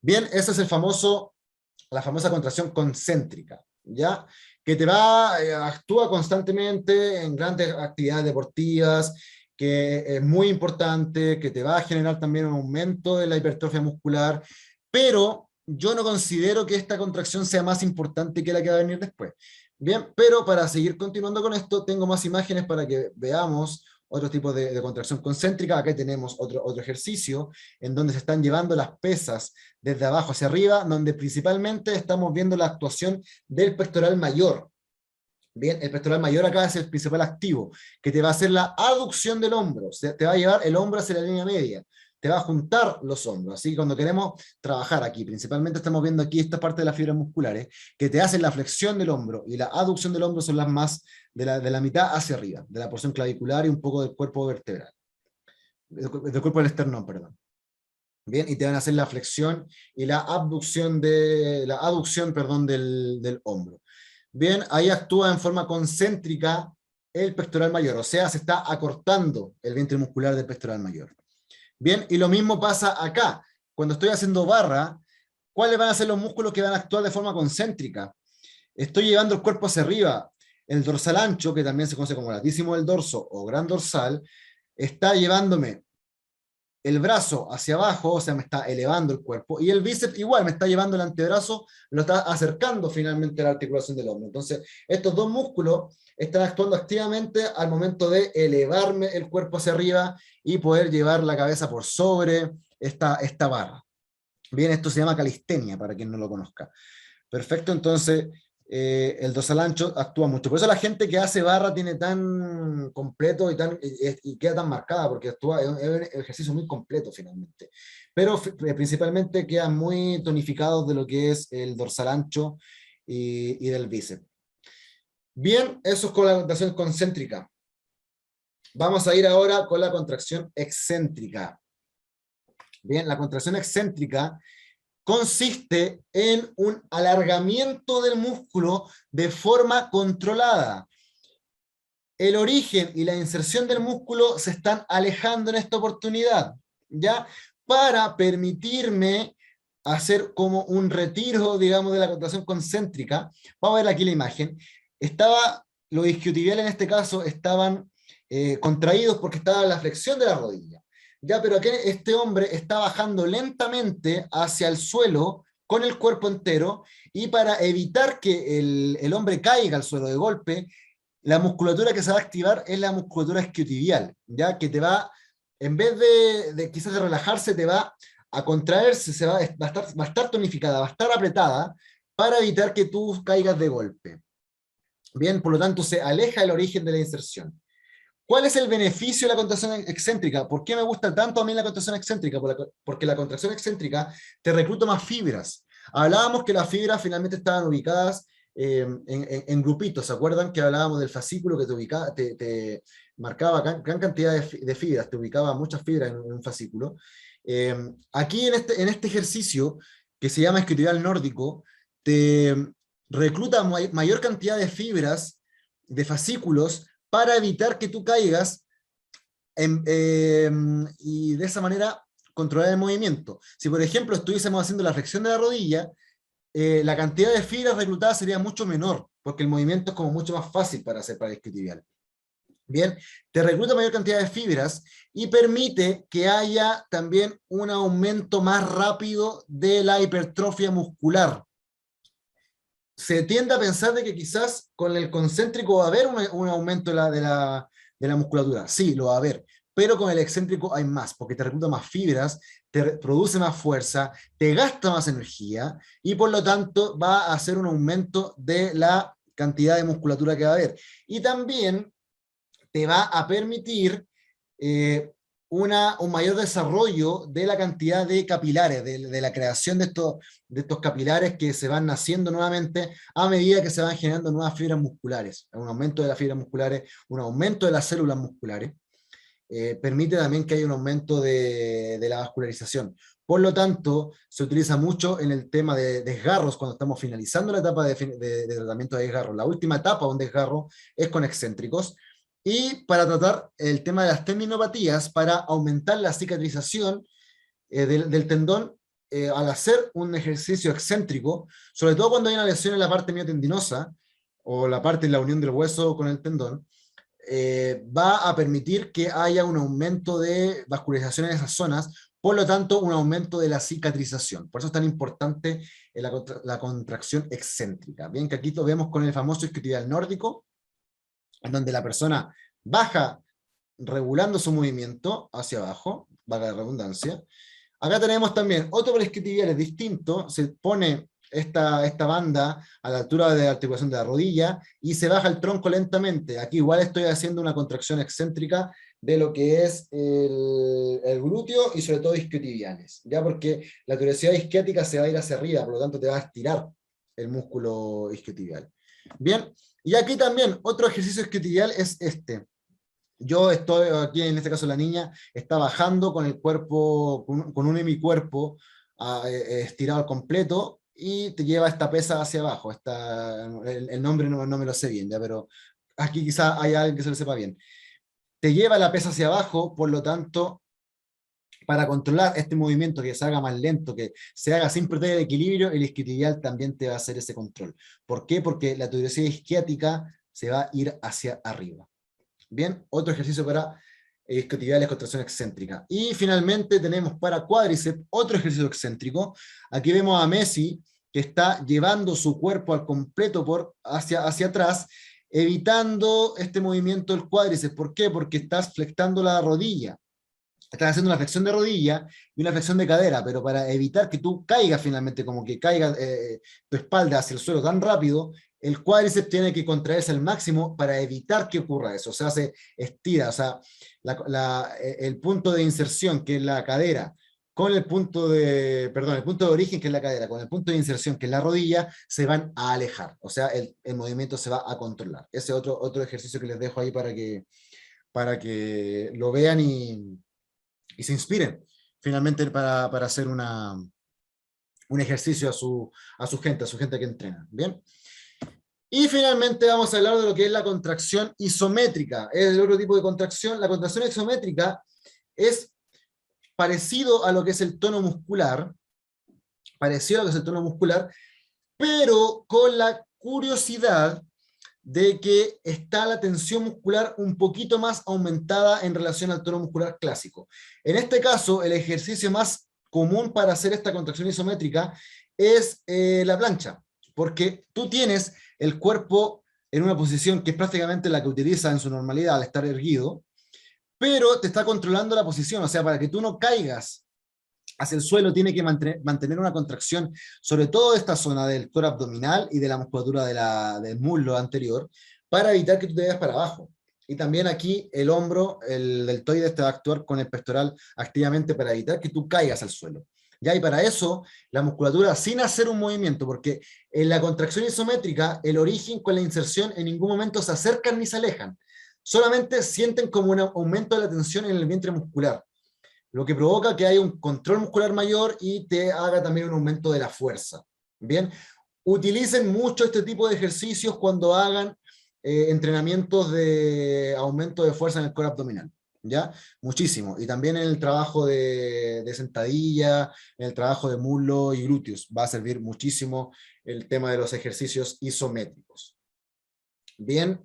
Bien, ese es la famosa contracción concéntrica, ¿ya? Que actúa constantemente en grandes actividades deportivas, que es muy importante, que te va a generar también un aumento de la hipertrofia muscular, pero yo no considero que esta contracción sea más importante que la que va a venir después. Bien, pero para seguir continuando con esto, tengo más imágenes para que veamos otro tipo de contracción concéntrica. Acá tenemos otro ejercicio en donde se están llevando las pesas desde abajo hacia arriba, donde principalmente estamos viendo la actuación del pectoral mayor. Bien, el pectoral mayor acá es el principal activo, que te va a hacer la aducción del hombro, te va a llevar el hombro hacia la línea media, te va a juntar los hombros. Así que cuando queremos trabajar aquí, principalmente estamos viendo aquí esta parte de las fibras musculares, que te hacen la flexión del hombro y la aducción del hombro son las más de la mitad hacia arriba, de la porción clavicular y un poco del cuerpo vertebral, del cuerpo del esternón, perdón. Bien, y te van a hacer la flexión y la aducción perdón, del hombro. Bien, ahí actúa en forma concéntrica el pectoral mayor, o sea, se está acortando el vientre muscular del pectoral mayor. Bien, y lo mismo pasa acá. Cuando estoy haciendo barra, ¿cuáles van a ser los músculos que van a actuar de forma concéntrica? Estoy llevando el cuerpo hacia arriba. El dorsal ancho, que también se conoce como latísimo del dorso o gran dorsal, está llevándome el brazo hacia abajo, o sea, me está elevando el cuerpo, y el bíceps igual, me está llevando el antebrazo, lo está acercando finalmente a la articulación del hombro. Entonces, estos dos músculos están actuando activamente al momento de elevarme el cuerpo hacia arriba y poder llevar la cabeza por sobre esta barra. Bien, esto se llama calistenia, para quien no lo conozca. Perfecto, entonces el dorsal ancho actúa mucho. Por eso la gente que hace barra tiene tan completo y queda tan marcada, porque actúa, es un ejercicio muy completo finalmente. Pero principalmente quedan muy tonificados de lo que es el dorsal ancho y del bíceps. Bien, eso es con la contracción concéntrica. Vamos a ir ahora con la contracción excéntrica. Bien, la contracción excéntrica consiste en un alargamiento del músculo de forma controlada. El origen y la inserción del músculo se están alejando en esta oportunidad, ¿ya? Para permitirme hacer como un retiro, digamos, de la contracción concéntrica. Vamos a ver aquí la imagen. Los isquiotibiales en este caso estaban contraídos porque estaba la flexión de la rodilla. Ya, pero aquí este hombre está bajando lentamente hacia el suelo con el cuerpo entero, y para evitar que el hombre caiga al suelo de golpe, la musculatura que se va a activar es la musculatura isquiotibial, ya que te va, en vez de quizás de relajarse, te va a contraerse, va a estar tonificada, va a estar apretada para evitar que tú caigas de golpe. Bien, por lo tanto se aleja el origen de la inserción. ¿Cuál es el beneficio de la contracción excéntrica? ¿Por qué me gusta tanto a mí la contracción excéntrica? Porque la contracción excéntrica te recluta más fibras. Hablábamos que las fibras finalmente estaban ubicadas en grupitos. ¿Se acuerdan que hablábamos del fascículo que te marcaba gran cantidad de fibras, te ubicaba muchas fibras en un fascículo? Aquí en este ejercicio, que se llama isquiotibial nórdico, te recluta mayor cantidad de fibras, de fascículos, para evitar que tú caigas y de esa manera controlar el movimiento. Si por ejemplo estuviésemos haciendo la flexión de la rodilla, la cantidad de fibras reclutadas sería mucho menor, porque el movimiento es como mucho más fácil para hacer para el isquiotibial. Bien, te recluta mayor cantidad de fibras y permite que haya también un aumento más rápido de la hipertrofia muscular. Se tiende a pensar de que quizás con el concéntrico va a haber un aumento de la musculatura. Sí, lo va a haber, pero con el excéntrico hay más, porque te recluta más fibras, te produce más fuerza, te gasta más energía, y por lo tanto va a hacer un aumento de la cantidad de musculatura que va a haber. Y también te va a permitir un mayor desarrollo de la cantidad de capilares, de la creación de estos capilares que se van naciendo nuevamente a medida que se van generando nuevas fibras musculares, un aumento de las fibras musculares, un aumento de las células musculares. Permite también que haya un aumento de la vascularización. Por lo tanto, se utiliza mucho en el tema de desgarros cuando estamos finalizando la etapa de tratamiento de desgarro. La última etapa de un desgarro es con excéntricos, y para tratar el tema de las tendinopatías, para aumentar la cicatrización del tendón al hacer un ejercicio excéntrico, sobre todo cuando hay una lesión en la parte miotendinosa o la parte de la unión del hueso con el tendón, va a permitir que haya un aumento de vascularización en esas zonas, por lo tanto un aumento de la cicatrización. Por eso es tan importante la contracción excéntrica. Bien, que aquí lo vemos con el famoso isquiotibial nórdico, en donde la persona baja regulando su movimiento hacia abajo, valga la redundancia. Acá tenemos también otro para isquiotibiales distinto, se pone esta banda a la altura de la articulación de la rodilla y se baja el tronco lentamente. Aquí igual estoy haciendo una contracción excéntrica de lo que es el glúteo y sobre todo isquiotibiales, ya porque la tuberosidad isquiática se va a ir hacia arriba, por lo tanto te va a estirar el músculo isquiotibial. Bien, y aquí también otro ejercicio isquiotibial es este. Yo estoy aquí, en este caso la niña, está bajando con el cuerpo, con un hemicuerpo estirado al completo, y te lleva esta pesa hacia abajo. El nombre no me lo sé bien, ya, pero aquí quizá hay alguien que se lo sepa bien. Te lleva la pesa hacia abajo, por lo tanto, para controlar este movimiento, que se haga más lento, que se haga sin perder el equilibrio, el isquiotibial también te va a hacer ese control. ¿Por qué? Porque la tuberosidad isquiática se va a ir hacia arriba. Bien, otro ejercicio para isquiotibiales, contracción excéntrica. Y finalmente tenemos para cuádriceps otro ejercicio excéntrico. Aquí vemos a Messi, que está llevando su cuerpo al completo hacia atrás, evitando este movimiento del cuádriceps. ¿Por qué? Porque estás flexionando la rodilla. Estás haciendo una flexión de rodilla y una flexión de cadera, pero para evitar que tú caigas finalmente, como que caiga tu espalda hacia el suelo tan rápido, el cuádriceps tiene que contraerse al máximo para evitar que ocurra eso. O sea, se estira, o sea, el punto de inserción, que es la cadera, con el punto el punto de origen, que es la cadera, con el punto de inserción, que es la rodilla, se van a alejar. O sea, el movimiento se va a controlar. Ese es otro ejercicio que les dejo ahí para que lo vean y se inspiren finalmente para hacer un ejercicio a su gente que entrena. ¿Bien? Y finalmente vamos a hablar de lo que es la contracción isométrica. Es el otro tipo de contracción. La contracción isométrica es parecido a lo que es el tono muscular, pero con la curiosidad de que está la tensión muscular un poquito más aumentada en relación al tono muscular clásico. En este caso, el ejercicio más común para hacer esta contracción isométrica es la plancha, porque tú tienes el cuerpo en una posición que es prácticamente la que utiliza en su normalidad al estar erguido, pero te está controlando la posición, o sea, para que tú no caigas hacia el suelo, tiene que mantener una contracción, sobre todo de esta zona del core abdominal y de la musculatura del muslo anterior, para evitar que tú te vayas para abajo. Y también aquí el hombro, el deltoides, te va a actuar con el pectoral activamente para evitar que tú caigas al suelo. ¿Ya? Y para eso, la musculatura, sin hacer un movimiento, porque en la contracción isométrica, el origen con la inserción en ningún momento se acercan ni se alejan, solamente sienten como un aumento de la tensión en el vientre muscular, lo que provoca que haya un control muscular mayor y te haga también un aumento de la fuerza. Bien, utilicen mucho este tipo de ejercicios cuando hagan entrenamientos de aumento de fuerza en el core abdominal. ¿Ya? Muchísimo. Y también en el trabajo de sentadilla, en el trabajo de muslo y glúteos, va a servir muchísimo el tema de los ejercicios isométricos. Bien.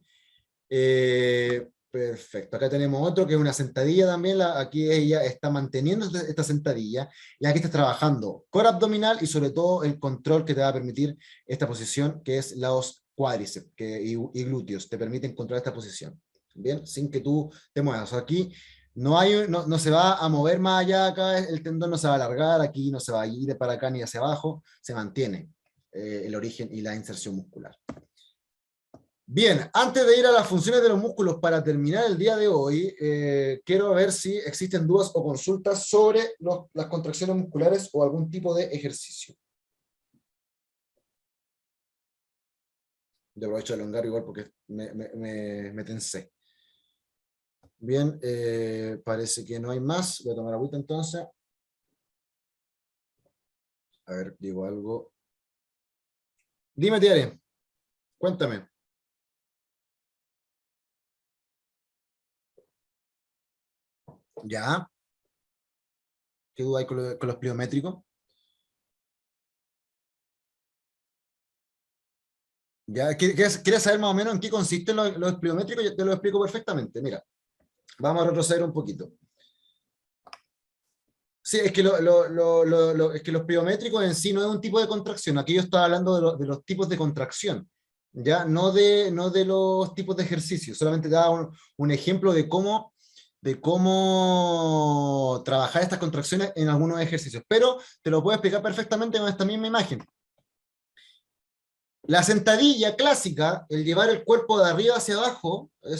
Perfecto, acá tenemos otro que es una sentadilla también. Aquí ella está manteniendo esta sentadilla, y aquí está trabajando core abdominal y sobre todo el control que te va a permitir esta posición, que es los cuádriceps y glúteos, te permiten controlar esta posición, bien, sin que tú te muevas. Aquí no se va a mover más allá, acá el tendón no se va a alargar, aquí no se va a ir de para acá ni hacia abajo, se mantiene el origen y la inserción muscular. Bien, antes de ir a las funciones de los músculos para terminar el día de hoy, quiero ver si existen dudas o consultas sobre las contracciones musculares o algún tipo de ejercicio. Yo aprovecho de elongar igual porque me tensé. Bien, parece que no hay más. Voy a tomar agüita entonces. A ver, digo algo. Dime, Tiare, cuéntame. ¿Ya? ¿Qué duda hay con los pliométricos? ¿Ya? ¿Quieres saber más o menos en qué consisten los pliométricos? Yo te lo explico perfectamente. Mira, vamos a retroceder un poquito. Sí, es que, es que los pliométricos en sí no es un tipo de contracción. Aquí yo estaba hablando de los tipos de contracción, ¿ya? No de los tipos de ejercicio. Solamente te daba un ejemplo de cómo trabajar estas contracciones en algunos ejercicios. Pero te lo puedo explicar perfectamente con esta misma imagen. La sentadilla clásica, el llevar el cuerpo de arriba hacia abajo, el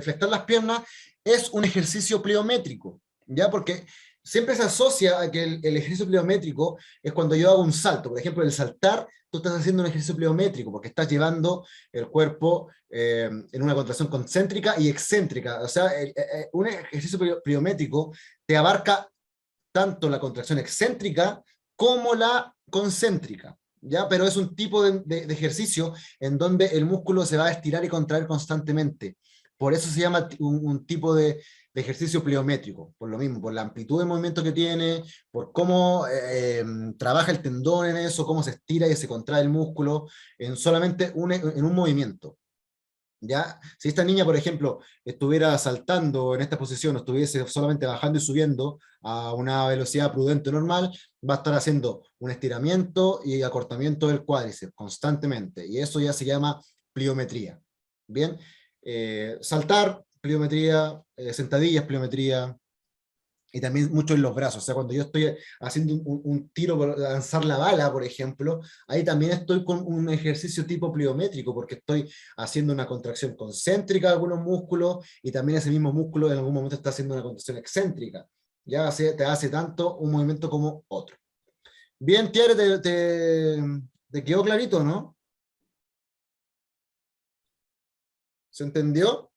flexionar las piernas, es un ejercicio pliométrico, ¿ya? Porque siempre se asocia a que el ejercicio pliométrico es cuando yo hago un salto. Por ejemplo, el saltar, tú estás haciendo un ejercicio pliométrico porque estás llevando el cuerpo en una contracción concéntrica y excéntrica. O sea, un ejercicio pliométrico te abarca tanto la contracción excéntrica como la concéntrica, ¿ya? Pero es un tipo de ejercicio en donde el músculo se va a estirar y contraer constantemente. Por eso se llama un tipo de ejercicio pliométrico, por lo mismo, por la amplitud de movimiento que tiene, por cómo trabaja el tendón en eso, cómo se estira y se contrae el músculo en solamente en un movimiento. ¿Ya? Si esta niña, por ejemplo, estuviera saltando en esta posición, o estuviese solamente bajando y subiendo a una velocidad prudente normal, va a estar haciendo un estiramiento y acortamiento del cuádriceps constantemente, y eso ya se llama pliometría. Bien, saltar, pliometría, sentadillas, pliometría, y también mucho en los brazos. O sea, cuando yo estoy haciendo un tiro para lanzar la bala, por ejemplo, ahí también estoy con un ejercicio tipo pliométrico, porque estoy haciendo una contracción concéntrica de algunos músculos, y también ese mismo músculo en algún momento está haciendo una contracción excéntrica. Ya te hace tanto un movimiento como otro. Bien, Thierry, te quedó clarito, ¿no? ¿Se entendió?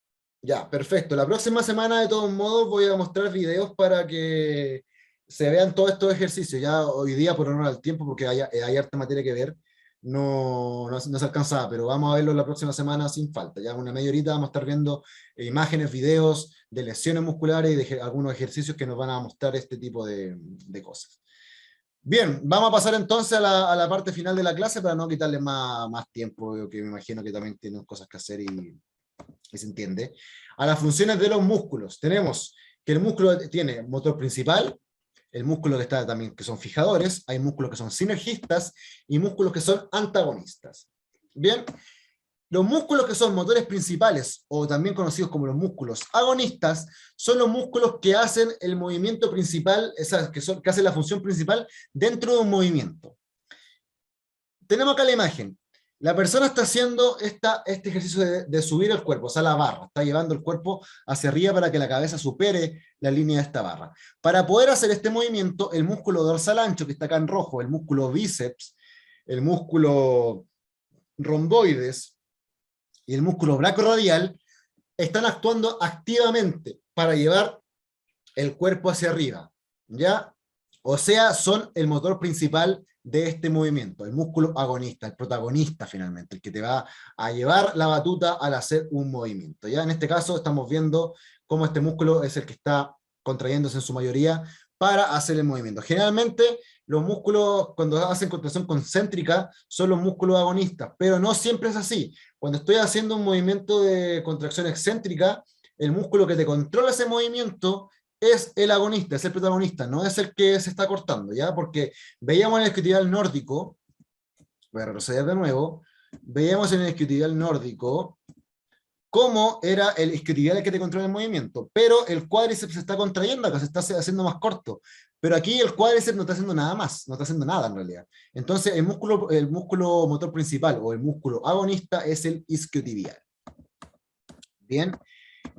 Ya, perfecto. La próxima semana, de todos modos, voy a mostrar videos para que se vean todos estos ejercicios. Ya hoy día, por honor al tiempo, porque hay harta materia que ver, no se alcanzaba, pero vamos a verlo la próxima semana sin falta. Ya una media horita vamos a estar viendo imágenes, videos de lesiones musculares y de algunos ejercicios que nos van a mostrar este tipo de cosas. Bien, vamos a pasar entonces a la parte final de la clase para no quitarle más tiempo, que me imagino que también tienen cosas que hacer y se entiende. A las funciones de los músculos. Tenemos que el músculo tiene motor principal, el músculo que está también, que son fijadores, hay músculos que son sinergistas y músculos que son antagonistas. Bien, los músculos que son motores principales, o también conocidos como los músculos agonistas, son los músculos que hacen el movimiento principal, que hacen la función principal dentro de un movimiento. Tenemos acá la imagen. La persona está haciendo este ejercicio de subir el cuerpo, o sea, la barra. Está llevando el cuerpo hacia arriba para que la cabeza supere la línea de esta barra. Para poder hacer este movimiento, el músculo dorsal ancho, que está acá en rojo, el músculo bíceps, el músculo romboides y el músculo brachioradial, están actuando activamente para llevar el cuerpo hacia arriba, ¿ya? O sea, son el motor principal de este movimiento, el músculo agonista, el protagonista finalmente, el que te va a llevar la batuta al hacer un movimiento, ¿ya? En este caso estamos viendo cómo este músculo es el que está contrayéndose en su mayoría para hacer el movimiento. Generalmente los músculos cuando hacen contracción concéntrica son los músculos agonistas, pero no siempre es así. Cuando estoy haciendo un movimiento de contracción excéntrica, el músculo que te controla ese movimiento es el agonista, es el protagonista, no es el que se está cortando, ¿ya? Porque veíamos en el isquiotibial nórdico, voy a retroceder de nuevo, veíamos en el isquiotibial nórdico cómo era el isquiotibial el que te controla el movimiento, pero el cuádriceps se está contrayendo acá, se está haciendo más corto, pero aquí el cuádriceps no está haciendo nada más, no está haciendo nada en realidad. Entonces el músculo motor principal o el músculo agonista es el isquiotibial. Bien,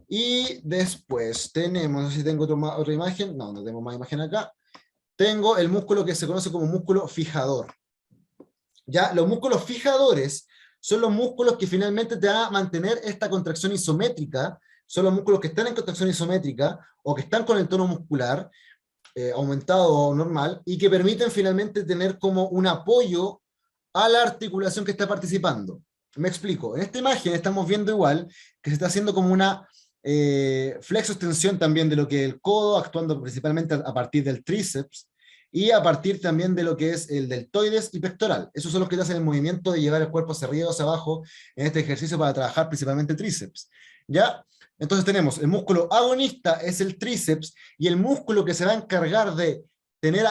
y después tenemos, no sé si tengo otra imagen, no tengo más imagen acá. Tengo el músculo que se conoce como músculo fijador. Ya, los músculos fijadores son los músculos que finalmente te van a mantener esta contracción isométrica, son los músculos que están en contracción isométrica o que están con el tono muscular aumentado o normal y que permiten finalmente tener como un apoyo a la articulación que está participando. Me explico. En esta imagen estamos viendo igual que se está haciendo como una flexo-extensión también de lo que es el codo, actuando principalmente a partir del tríceps, y a partir también de lo que es el deltoides y pectoral. Esos son los que te hacen el movimiento de llevar el cuerpo hacia arriba o hacia abajo en este ejercicio para trabajar principalmente tríceps. ¿Ya? Entonces tenemos el músculo agonista, es el tríceps, y el músculo que se va a encargar de tener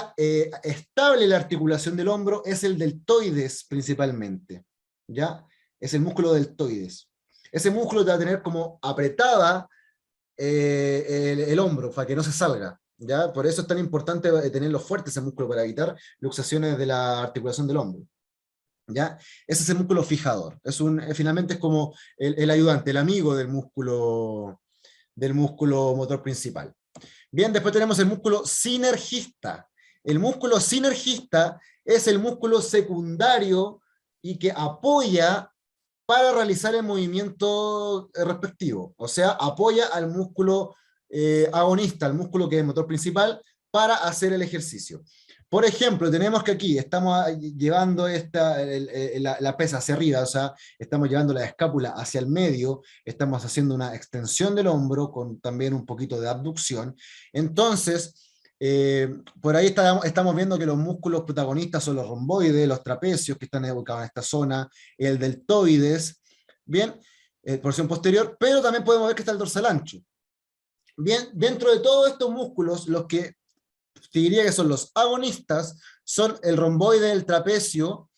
estable la articulación del hombro es el deltoides principalmente. ¿Ya? Es el músculo deltoides. Ese músculo te va a tener como apretada el hombro para que no se salga. ¿Ya? Por eso es tan importante tenerlo fuerte ese músculo para evitar luxaciones de la articulación del hombro. ¿Ya? Ese es el músculo fijador. Finalmente es como el ayudante, el amigo del músculo motor principal. Bien, después tenemos el músculo sinergista. El músculo sinergista es el músculo secundario y que apoya para realizar el movimiento respectivo. O sea, apoya al músculo agonista, al músculo que es el motor principal, para hacer el ejercicio. Por ejemplo, tenemos que aquí estamos llevando la pesa hacia arriba, o sea, estamos llevando la escápula hacia el medio, estamos haciendo una extensión del hombro con también un poquito de abducción. Entonces, por ahí estamos viendo que los músculos protagonistas son los romboides, los trapecios que están ubicados en esta zona, el deltoides, bien, porción posterior, pero también podemos ver que está el dorsal ancho. Bien, dentro de todos estos músculos, los que te diría que son los agonistas son el romboide, el trapecio,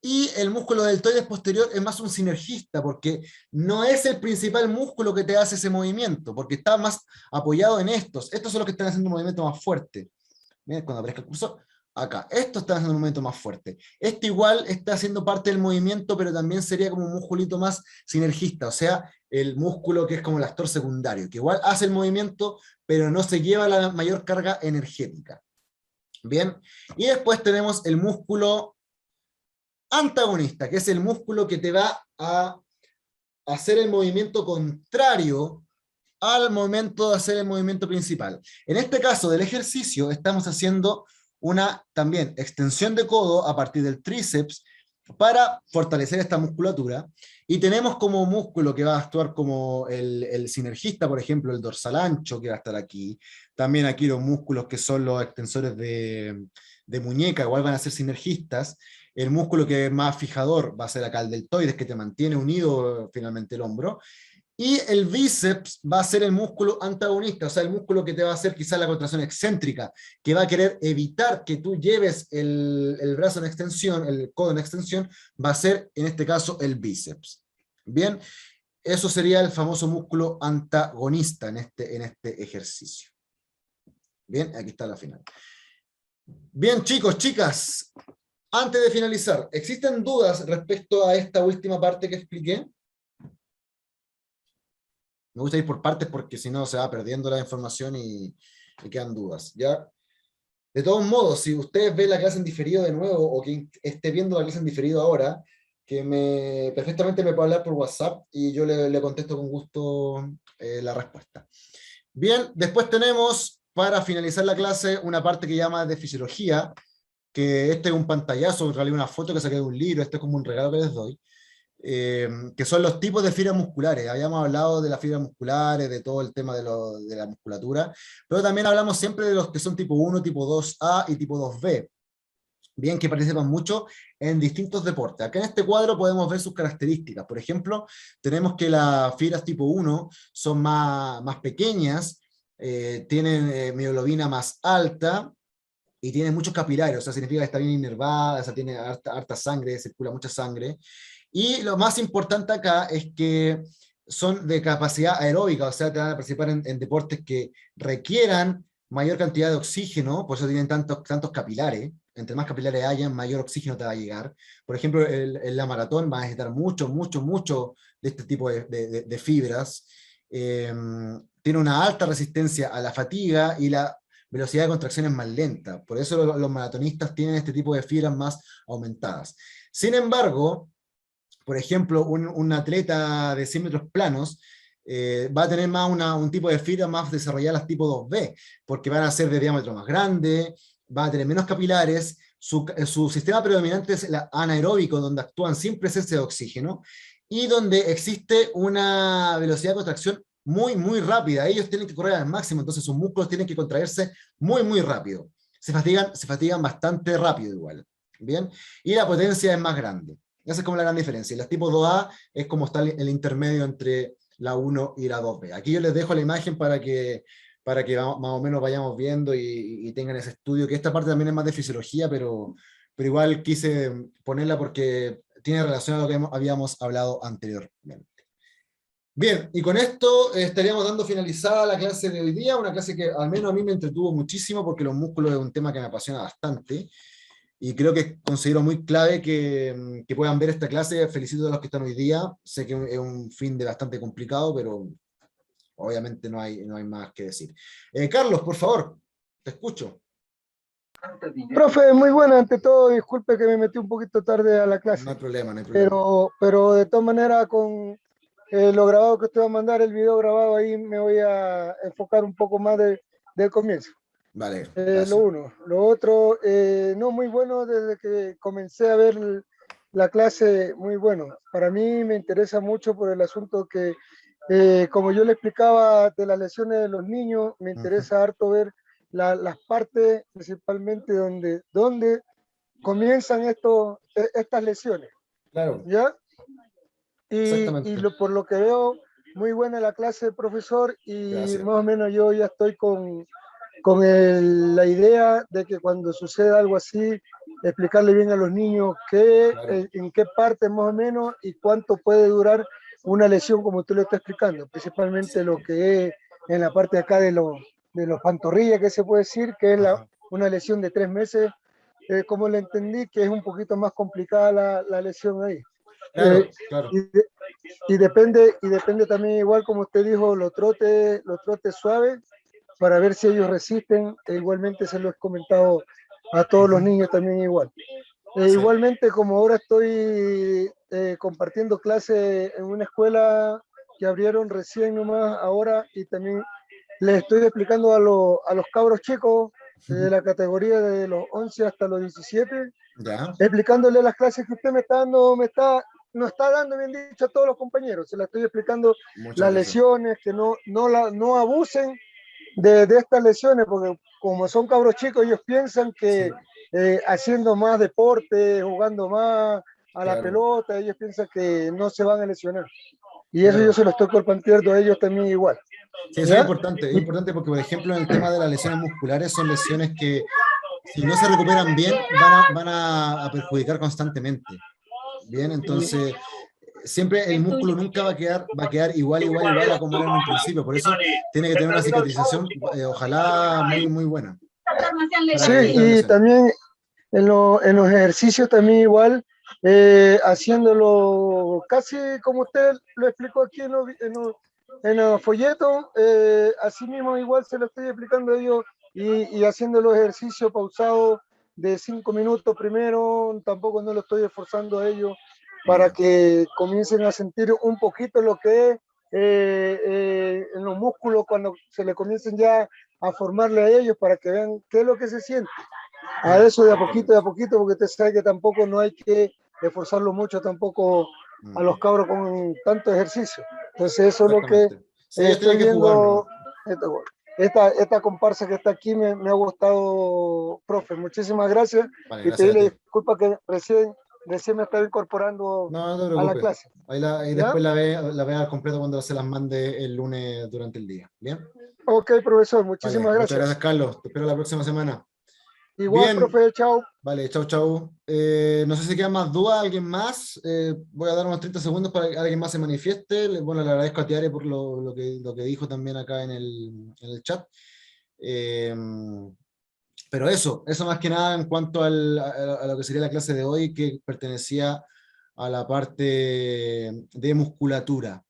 y el músculo deltoides posterior es más un sinergista, porque no es el principal músculo que te hace ese movimiento, porque está más apoyado en estos. Estos son los que están haciendo un movimiento más fuerte. Miren, cuando aparezca el cursor, acá. Estos están haciendo un movimiento más fuerte. Este igual está haciendo parte del movimiento, pero también sería como un musculito más sinergista, o sea, el músculo que es como el actor secundario, que igual hace el movimiento, pero no se lleva la mayor carga energética. Bien, y después tenemos el músculo antagonista, que es el músculo que te va a hacer el movimiento contrario al momento de hacer el movimiento principal. En este caso del ejercicio estamos haciendo una también extensión de codo a partir del tríceps para fortalecer esta musculatura, y tenemos como músculo que va a actuar como el sinergista, por ejemplo, el dorsal ancho que va a estar aquí, también aquí los músculos que son los extensores de muñeca, igual van a ser sinergistas, el músculo que es más fijador va a ser acá el deltoides, que te mantiene unido finalmente el hombro, y el bíceps va a ser el músculo antagonista, o sea, el músculo que te va a hacer quizás la contracción excéntrica, que va a querer evitar que tú lleves el brazo en extensión, el codo en extensión, va a ser en este caso el bíceps. Bien, eso sería el famoso músculo antagonista en este ejercicio. Bien, aquí está la final. Bien, chicos, chicas, antes de finalizar, ¿existen dudas respecto a esta última parte que expliqué? Me gusta ir por partes porque si no se va perdiendo la información y quedan dudas, ¿ya? De todos modos, si ustedes ven la clase en diferido de nuevo, o quien esté viendo la clase en diferido ahora, perfectamente me puede hablar por WhatsApp y yo le contesto con gusto la respuesta. Bien, después tenemos, para finalizar la clase, una parte que llama de fisiología, que este es un pantallazo, en realidad una foto que saqué de un libro, este es como un regalo que les doy. Que son los tipos de fibras musculares. Habíamos hablado de las fibras musculares, de todo el tema de la musculatura, pero también hablamos siempre de los que son tipo 1, tipo 2A y tipo 2B, bien, que participan mucho en distintos deportes. Acá en este cuadro podemos ver sus características. Por ejemplo, tenemos que las fibras tipo 1 son más pequeñas, tienen mioglobina más alta, y tiene muchos capilares, o sea, significa que está bien inervada, o sea, tiene harta sangre, circula mucha sangre. Y lo más importante acá es que son de capacidad aeróbica, o sea, te van a participar en deportes que requieran mayor cantidad de oxígeno, por eso tienen tantos capilares. Entre más capilares hayan, mayor oxígeno te va a llegar. Por ejemplo, en la maratón va a necesitar mucho de este tipo de fibras. tiene una alta resistencia a la fatiga y la velocidad de contracción es más lenta. Por eso los maratonistas tienen este tipo de fibras más aumentadas. Sin embargo, por ejemplo, un atleta de 100 metros planos va a tener más un tipo de fibra más desarrolladas tipo 2B, porque van a ser de diámetro más grande, va a tener menos capilares, su sistema predominante es el anaeróbico, donde actúan sin presencia de oxígeno, y donde existe una velocidad de contracción muy, muy rápida. Ellos tienen que correr al máximo, entonces sus músculos tienen que contraerse muy, muy rápido. Se fatigan bastante rápido igual. ¿Bien? Y la potencia es más grande. Esa es como la gran diferencia. Y las tipo 2A es como está el intermedio entre la 1 y la 2B. Aquí yo les dejo la imagen para que más o menos vayamos viendo y tengan ese estudio, que esta parte también es más de fisiología, pero igual quise ponerla porque tiene relación a lo que habíamos hablado anteriormente. Bien, y con esto estaríamos dando finalizada la clase de hoy día, una clase que al menos a mí me entretuvo muchísimo porque los músculos es un tema que me apasiona bastante y creo que considero muy clave que puedan ver esta clase. Felicito a los que están hoy día, sé que es un fin de bastante complicado, pero obviamente no hay más que decir. Carlos, por favor, te escucho. Profe, muy buena ante todo, disculpe que me metí un poquito tarde a la No hay clase, problema, no hay problema. pero de todas maneras con lo grabado que usted va a mandar, el video grabado ahí, me voy a enfocar un poco más del comienzo. Vale, Lo gracias. uno. Lo otro, no muy bueno desde que comencé a ver la clase, muy bueno. Para mí me interesa mucho por el asunto que, como yo le explicaba de las lesiones de los niños, me Ujú. interesa harto ver las partes principalmente donde comienzan estas lesiones, Claro, ¿ya? exactamente. Por lo que veo, muy buena la clase, profesor, y Gracias. más o menos yo ya estoy con la idea de que cuando suceda algo así, explicarle bien a los niños Claro, en qué parte más o menos y cuánto puede durar una lesión como usted lo está explicando, principalmente lo sí. que es en la parte de acá de los pantorrillas, que se puede decir, que es Ajá. una lesión de 3 meses, como le entendí, que es un poquito más complicada la lesión ahí. Eh, Claro, claro. y, de- y depende también, igual como usted dijo, los trotes suaves, para ver si ellos resisten. E igualmente se lo he comentado a todos los Ujú. niños también igual. Sí, Igualmente, como ahora estoy compartiendo clase en una escuela que abrieron recién nomás ahora y también les estoy explicando a los cabros chicos de la categoría de los 11 hasta los 17, ya, explicándole las clases que usted me está dando, no está dando, bien dicho, a todos los compañeros. Se las estoy explicando muchas las gracias. lesiones, que no abusen de estas lesiones, porque como son cabros chicos, ellos piensan que Sí, haciendo más deporte, jugando más a la claro, pelota, ellos piensan que no se van a lesionar. Y eso yo claro. se lo estoy compartiendo a ellos también igual. Sí, eso ¿Ya? es Y, importante porque, por ejemplo, en el tema de las lesiones musculares, son lesiones que, si no se recuperan bien, van a perjudicar constantemente. Bien, entonces, siempre el músculo nunca va a quedar igual, igual, igual a como era en un principio. Por eso tiene que tener una cicatrización, ojalá muy, muy buena, sí, para evitar y lesiones. también en los ejercicios también igual, haciéndolo casi como usted lo explicó aquí en los folletos, así mismo igual se lo estoy explicando a ellos y haciendo los ejercicios pausados de 5 minutos primero, tampoco no lo estoy esforzando a ellos para Ya, que comiencen a sentir un poquito lo que es en los músculos cuando se le comiencen ya a formarle a ellos para que vean qué es lo que se siente. A eso de a exactamente. poquito, porque usted sabe que tampoco no hay que esforzarlo mucho tampoco a los Ujú, cabros con tanto ejercicio. Entonces eso es lo que exactamente. Sí, ellos estoy tienen que jugar nomás. viendo. Esta comparsa que está aquí me ha gustado, profe. Muchísimas gracias Vale, y gracias a pedirle ti. disculpas que recién me estaba incorporando No, no te a la preocupes. clase. Ahí ¿Ya? después la ve al completo cuando se las mande el lunes durante el día. ¿Bien? Ok, profesor, Vale, muchísimas muchas gracias, gracias. Carlos. Te espero la próxima semana. Igual, Bien, profe, chao. vale, chau, chau. No sé si quedan más dudas, alguien más. Voy a dar unos 30 segundos para que alguien más se manifieste. Bueno, le agradezco a Tiare por lo que dijo también acá en el chat. Eh, pero eso más que nada en cuanto a lo que sería la clase de hoy, que pertenecía a la parte de musculatura.